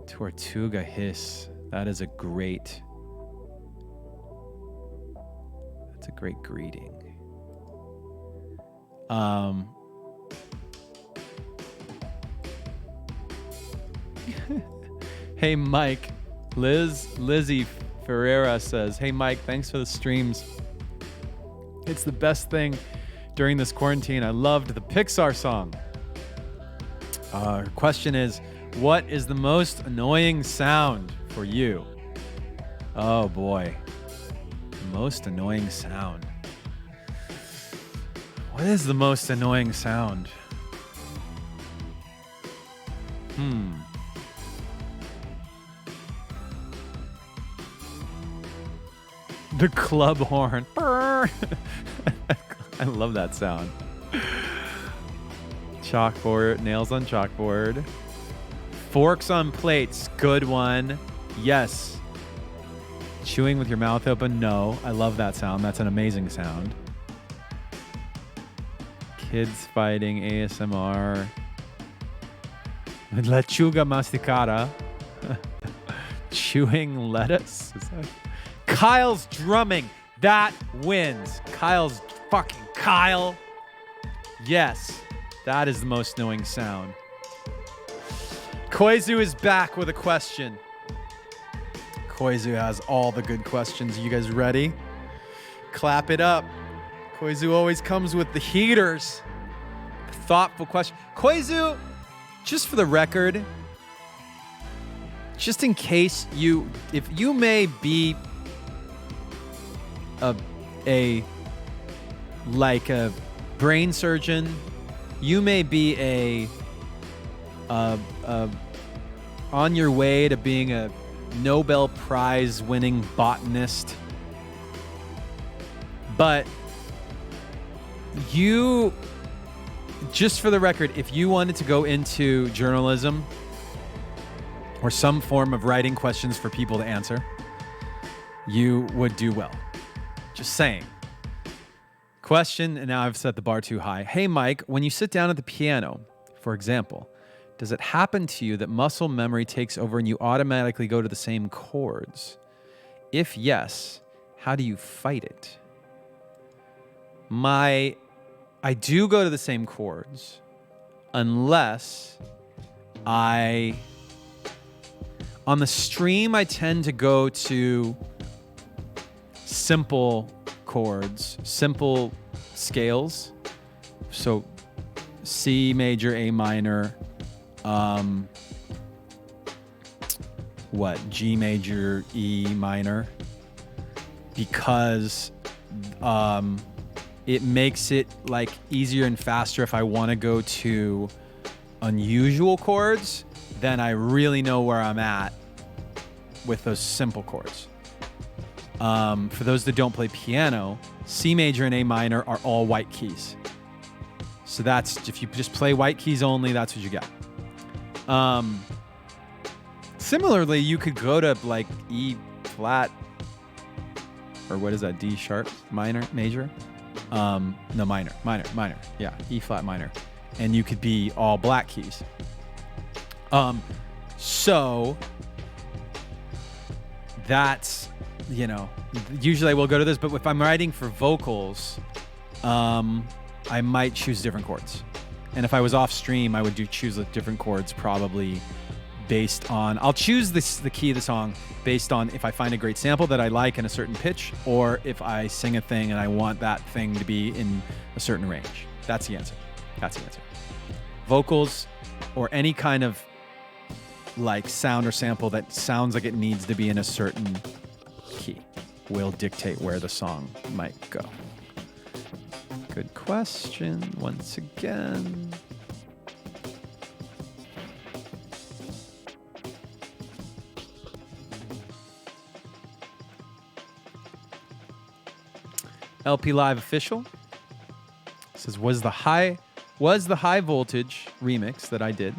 Tortuga Hiss. That's a great greeting. Hey Mike, Lizzie Ferreira says, hey Mike, thanks for the streams. It's the best thing during this quarantine. I loved the Pixar song. Question is, what is the most annoying sound for you? Oh boy. The most annoying sound. What is the most annoying sound? The club horn. I love that sound. Chalkboard, nails on chalkboard. Forks on plates, good one. Yes. Chewing with your mouth open, no. I love that sound. That's an amazing sound. Kids fighting, ASMR. Lechuga masticata. Chewing lettuce. Kyle's drumming. That wins. Kyle. Yes. That is the most annoying sound. Koizu is back with a question. Koizu has all the good questions. You guys ready? Clap it up. Koizu always comes with the heaters. Thoughtful question. Koizu, just for the record, just in case if you may be a brain surgeon, you may be on your way to being a Nobel Prize winning botanist, but just for the record, if you wanted to go into journalism or some form of writing questions for people to answer, you would do well. Just saying. Question, and now I've set the bar too high. Hey, Mike, when you sit down at the piano, for example, does it happen to you that muscle memory takes over and you automatically go to the same chords? If yes, how do you fight it? I do go to the same chords unless on the stream, I tend to go to simple chords, simple scales. So C major, A minor, G major, E minor, because it makes it like easier and faster if I want to go to unusual chords, then I really know where I'm at with those simple chords. For those that don't play piano, C major and A minor are all white keys. So that's, if you just play white keys only, that's what you get. Similarly, you could go to like E flat, or what is that, D sharp minor, major? No, minor. Yeah, E flat minor. And you could be all black keys. So that's, usually I will go to this, but if I'm writing for vocals, I might choose different chords. And if I was off stream, I would choose different chords, probably based on, I'll choose the key of the song based on if I find a great sample that I like in a certain pitch, or if I sing a thing and I want that thing to be in a certain range. That's the answer. Vocals or any kind of like sound or sample that sounds like it needs to be in a certain key will dictate where the song might go. Good question once again. LP Live Official says, was the high voltage remix that I did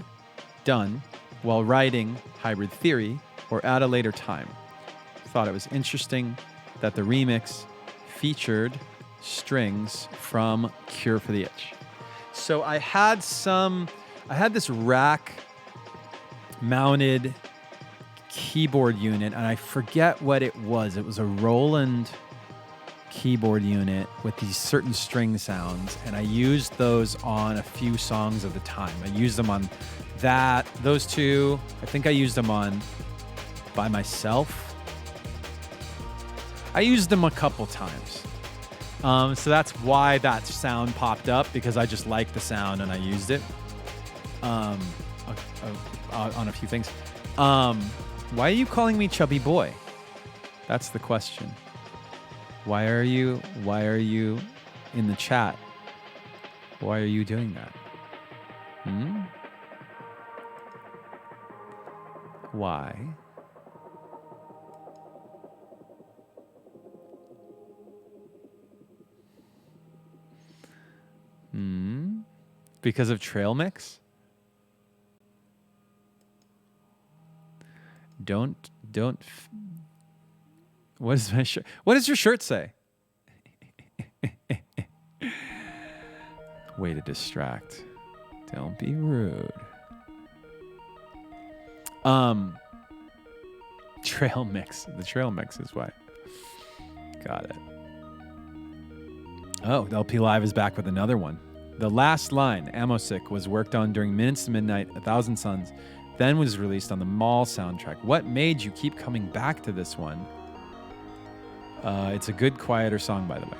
done while writing Hybrid Theory or at a later time? Thought it was interesting that the remix featured strings from Cure for the Itch. So I had this rack mounted keyboard unit, and I forget what it was. It was a Roland keyboard unit with these certain string sounds, and I used those on a few songs at the time. I used them on those two. I think I used them on By Myself. I used them a couple times. So that's why that sound popped up, because I just liked the sound and I used it on a few things. Why are you calling me chubby boy? That's the question. Why are you in the chat? Why are you doing that? Why? Because of trail mix? Don't. What is my shirt? What does your shirt say? Way to distract. Don't be rude. Trail mix. The trail mix is why. Got it. Oh, LP Live is back with another one. The last line, Amosic, was worked on during Minutes to Midnight, 1,000 Suns, then was released on the Mall soundtrack. What made you keep coming back to this one? It's a good, quieter song, by the way.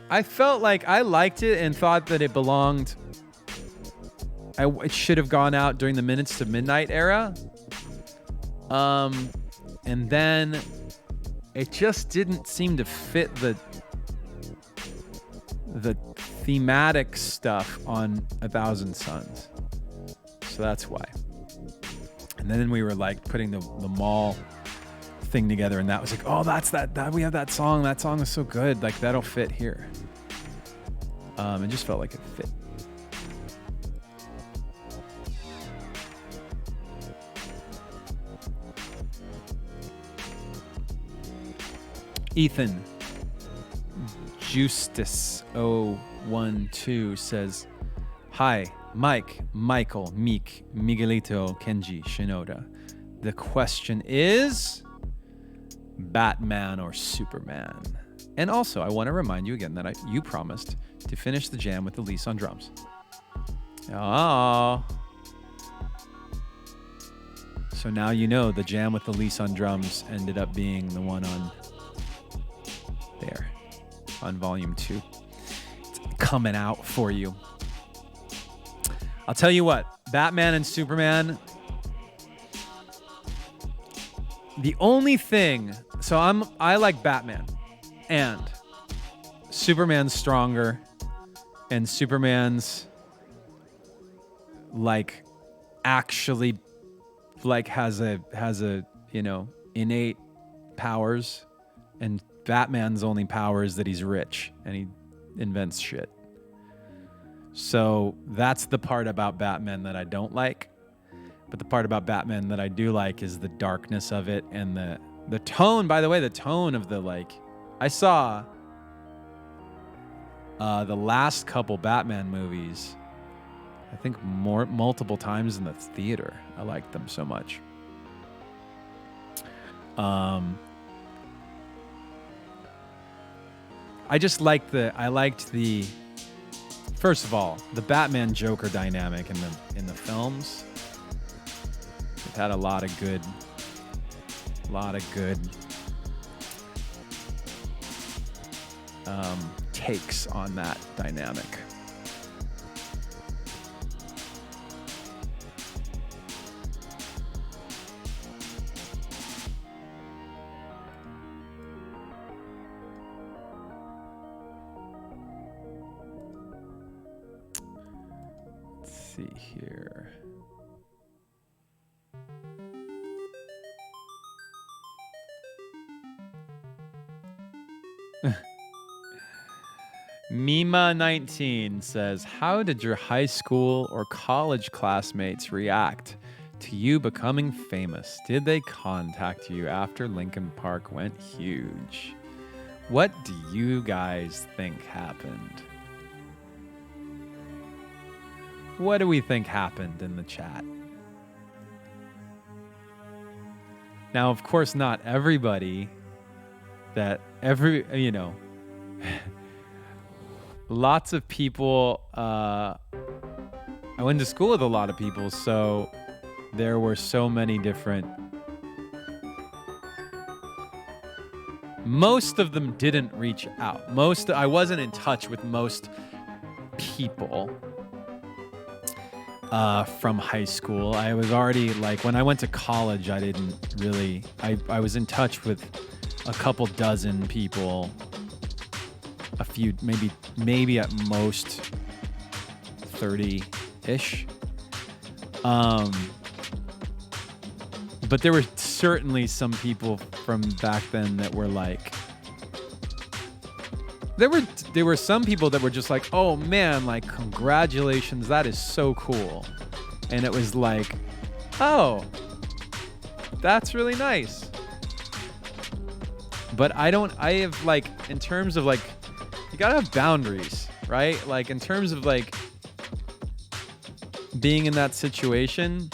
I felt like I liked it and thought that it belonged. It should have gone out during the Minutes to Midnight era. And then it just didn't seem to fit the thematic stuff on 1,000 Suns. So that's why. And then we were like putting the Mall thing together, and that was like, oh, that's that we have that song. That song is so good. Like, that'll fit here. It just felt like it fit. Ethan Justice 012 says, hi, Michael, Meek, Miguelito, Kenji, Shinoda. The question is Batman or Superman? And also, I want to remind you again that you promised to finish the jam with Elise on drums. Oh. So now you know the jam with Elise on drums ended up being the one on there, on volume 2. It's coming out for you. I'll tell you what, Batman and Superman, the only thing, so I like Batman, and Superman's stronger, and Superman's like actually like has a innate powers, and Batman's only power is that he's rich and he invents shit. So that's the part about Batman that I don't like. But the part about Batman that I do like is the darkness of it and the tone. By the way, the tone of the I saw the last couple Batman movies, I think multiple times in the theater. I liked them so much. I liked the first of all, the Batman Joker dynamic in the films. It had a lot of good takes on that dynamic. See here. Mima19 says, how did your high school or college classmates react to you becoming famous? Did they contact you after Linkin Park went huge? What do you guys think happened? What do we think happened in the chat? Now, of course, not everybody lots of people, I went to school with a lot of people, so there were so many different. Most of them didn't reach out. I wasn't in touch with most people from high school. I was already when I went to college, I didn't really, I was in touch with a couple dozen people, a few, maybe at most 30-ish. But there were certainly some people from back then that were there were some people that were just like, oh man, congratulations, that is so cool. And it was like, oh, that's really nice. But I have in terms of you gotta have boundaries, right? In terms of being in that situation,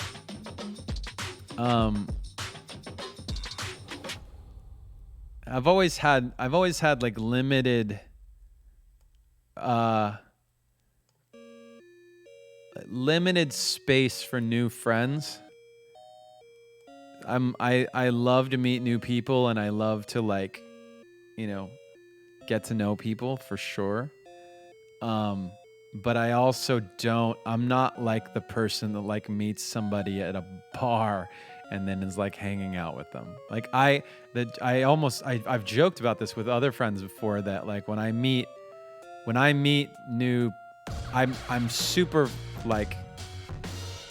I've always had limited space for new friends. I love to meet new people, and I love to get to know people for sure. But I also I'm not the person that meets somebody at a bar and then is hanging out with them. I've joked about this with other friends before that when I meet new, I'm super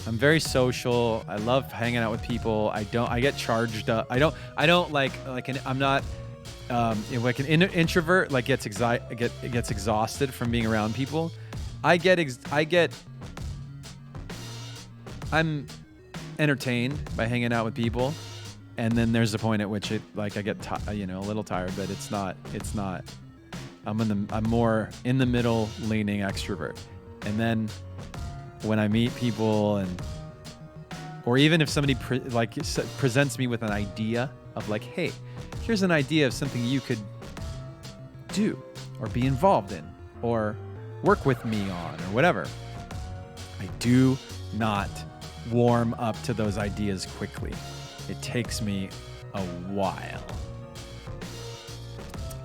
I'm very social. I love hanging out with people. I get charged up. I'm not an introvert gets exhausted from being around people. I'm entertained by hanging out with people, and then there's a point at which I get a little tired, but it's not. I'm more in the middle leaning extrovert, and then when I meet people, and or even if somebody presents me with an idea of like, hey, here's an idea of something you could do or be involved in or work with me on or whatever. I do not warm up to those ideas quickly. It takes me a while.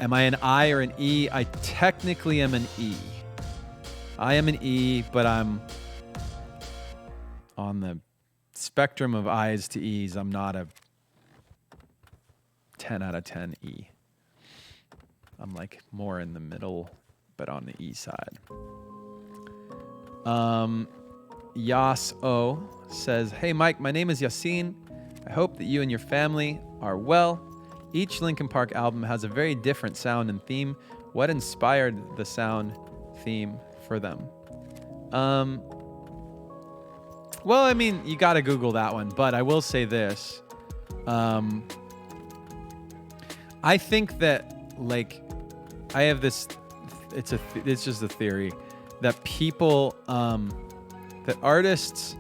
Am I an I or an E? I technically am an E. I am an E, but I'm on the spectrum of I's to E's. I'm not a 10 out of 10 E. I'm like more in the middle, but on the E side. Yas O says, hey Mike, my name is Yassine. I hope that you and your family are well. Each Linkin Park album has a very different sound and theme. What inspired the sound theme for them? Well, I mean, you gotta Google that one, but I will say this. I think that, like, I have this, it's just a theory that people, that artists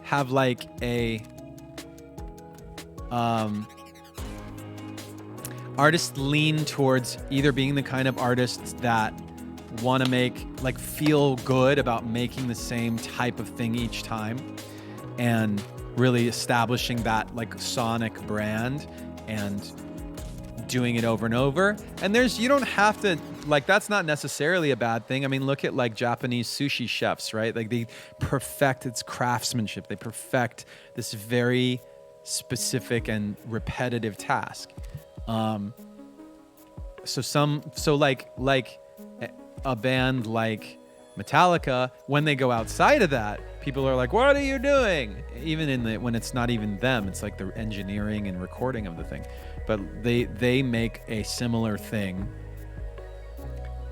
have like a, artists lean towards either being the kind of artists that want to make, like, feel good about making the same type of thing each time and really establishing that like sonic brand and doing it over and over. And you don't have to, like, that's not necessarily a bad thing. I mean, look at like Japanese sushi chefs, right? Like they perfect its craftsmanship. They perfect this very specific and repetitive task. So like a band like Metallica, when they go outside of that, people are like, what are you doing? Even when it's not even them, it's like the engineering and recording of the thing. But they make a similar thing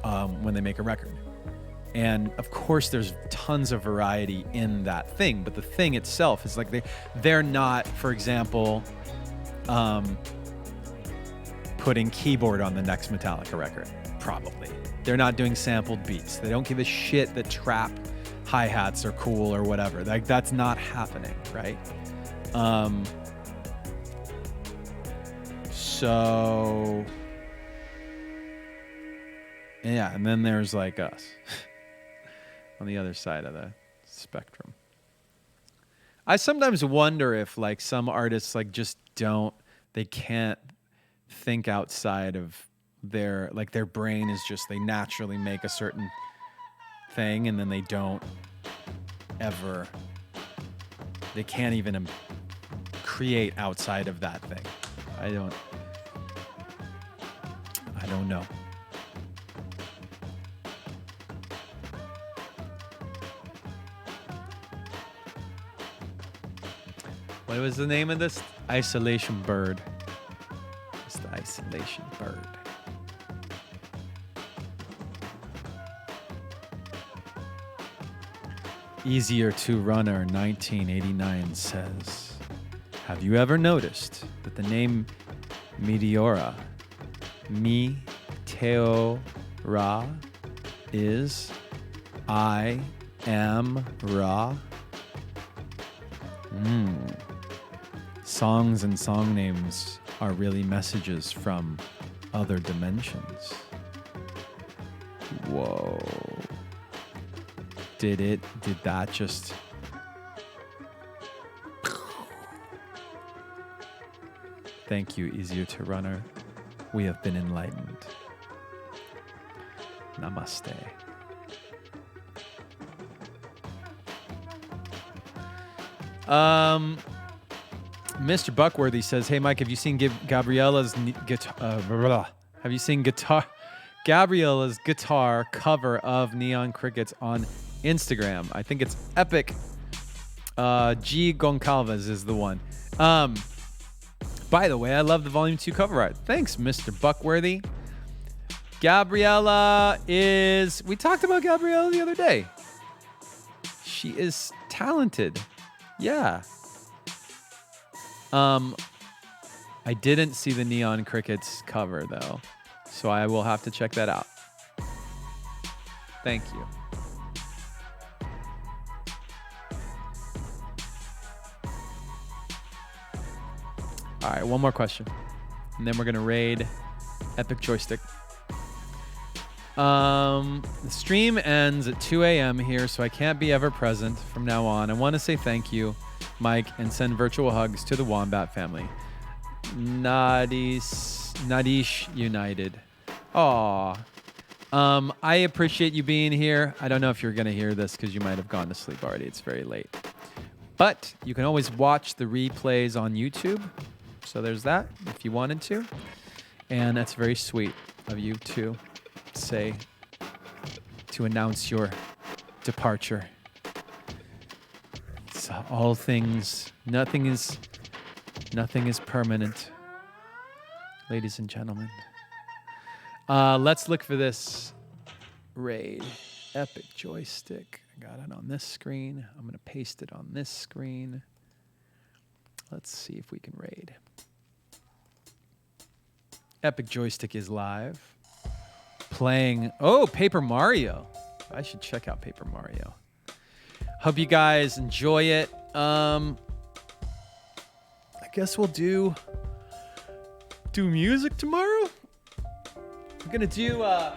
when they make a record. And of course there's tons of variety in that thing, but the thing itself is like they're not, for example, putting keyboard on the next Metallica record. Probably. They're not doing sampled beats. They don't give a shit that trap hi-hats are cool or whatever. Like, that's not happening, right? So yeah, and then there's like us on the other side of the spectrum. I sometimes wonder if like some artists like just they can't think outside of their brain is just, they naturally make a certain thing and then they can't even create outside of that thing. I don't know. What was the name of this? Isolation Bird. It's the Isolation Bird. Easier to Runner 1989 says, have you ever noticed that the name Meteora is I am Ra? Songs and song names are really messages from other dimensions. Whoa. Did that just... Thank you, Easier to Runner. We have been enlightened. Namaste. Mr. Buckworthy says, "Hey Mike, have you seen Gabriella's Gabriella's guitar cover of Neon Crickets on Instagram? I think it's epic. G Goncalves is the one. By the way, I love the Volume 2 cover art. Thanks, Mr. Buckworthy. Gabriella is... We talked about Gabriella the other day. She is talented. Yeah. I didn't see the Neon Crickets cover, though. So I will have to check that out. Thank you. All right, one more question. And then we're going to raid Epic Joystick. The stream ends at 2 a.m. here, so I can't be ever present from now on. I want to say thank you, Mike, and send virtual hugs to the Wombat family. Nadish United. Aw. I appreciate you being here. I don't know if you're going to hear this because you might have gone to sleep already. It's very late. But you can always watch the replays on YouTube. So there's that if you wanted to. And that's very sweet of you to say, to announce your departure. It's all things, nothing is permanent, ladies and gentlemen. Let's look for this raid. Epic Joystick. I got it on this screen. I'm going to paste it on this screen. Let's see if we can raid. Epic Joystick is live. Playing, Paper Mario. I should check out Paper Mario. Hope you guys enjoy it. I guess we'll do music tomorrow. We're gonna do are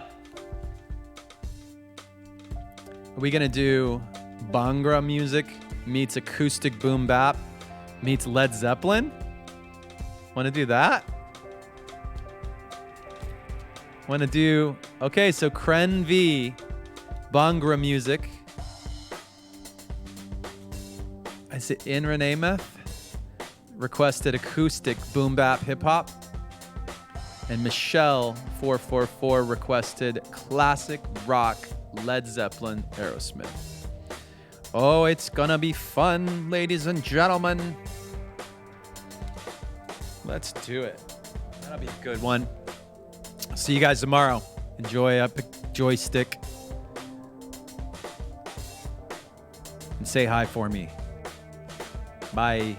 we gonna do Bhangra music meets acoustic boom bap meets Led Zeppelin? Wanna do that? Wanna do, okay, so Kren V, Bhangra music. Is it in Renemeth? Requested acoustic boom bap hip hop. And Michelle 444 requested classic rock Led Zeppelin Aerosmith. Oh, it's gonna be fun, ladies and gentlemen. Let's do it. That'll be a good one. See you guys tomorrow. Enjoy Epic Joystick. And say hi for me. Bye.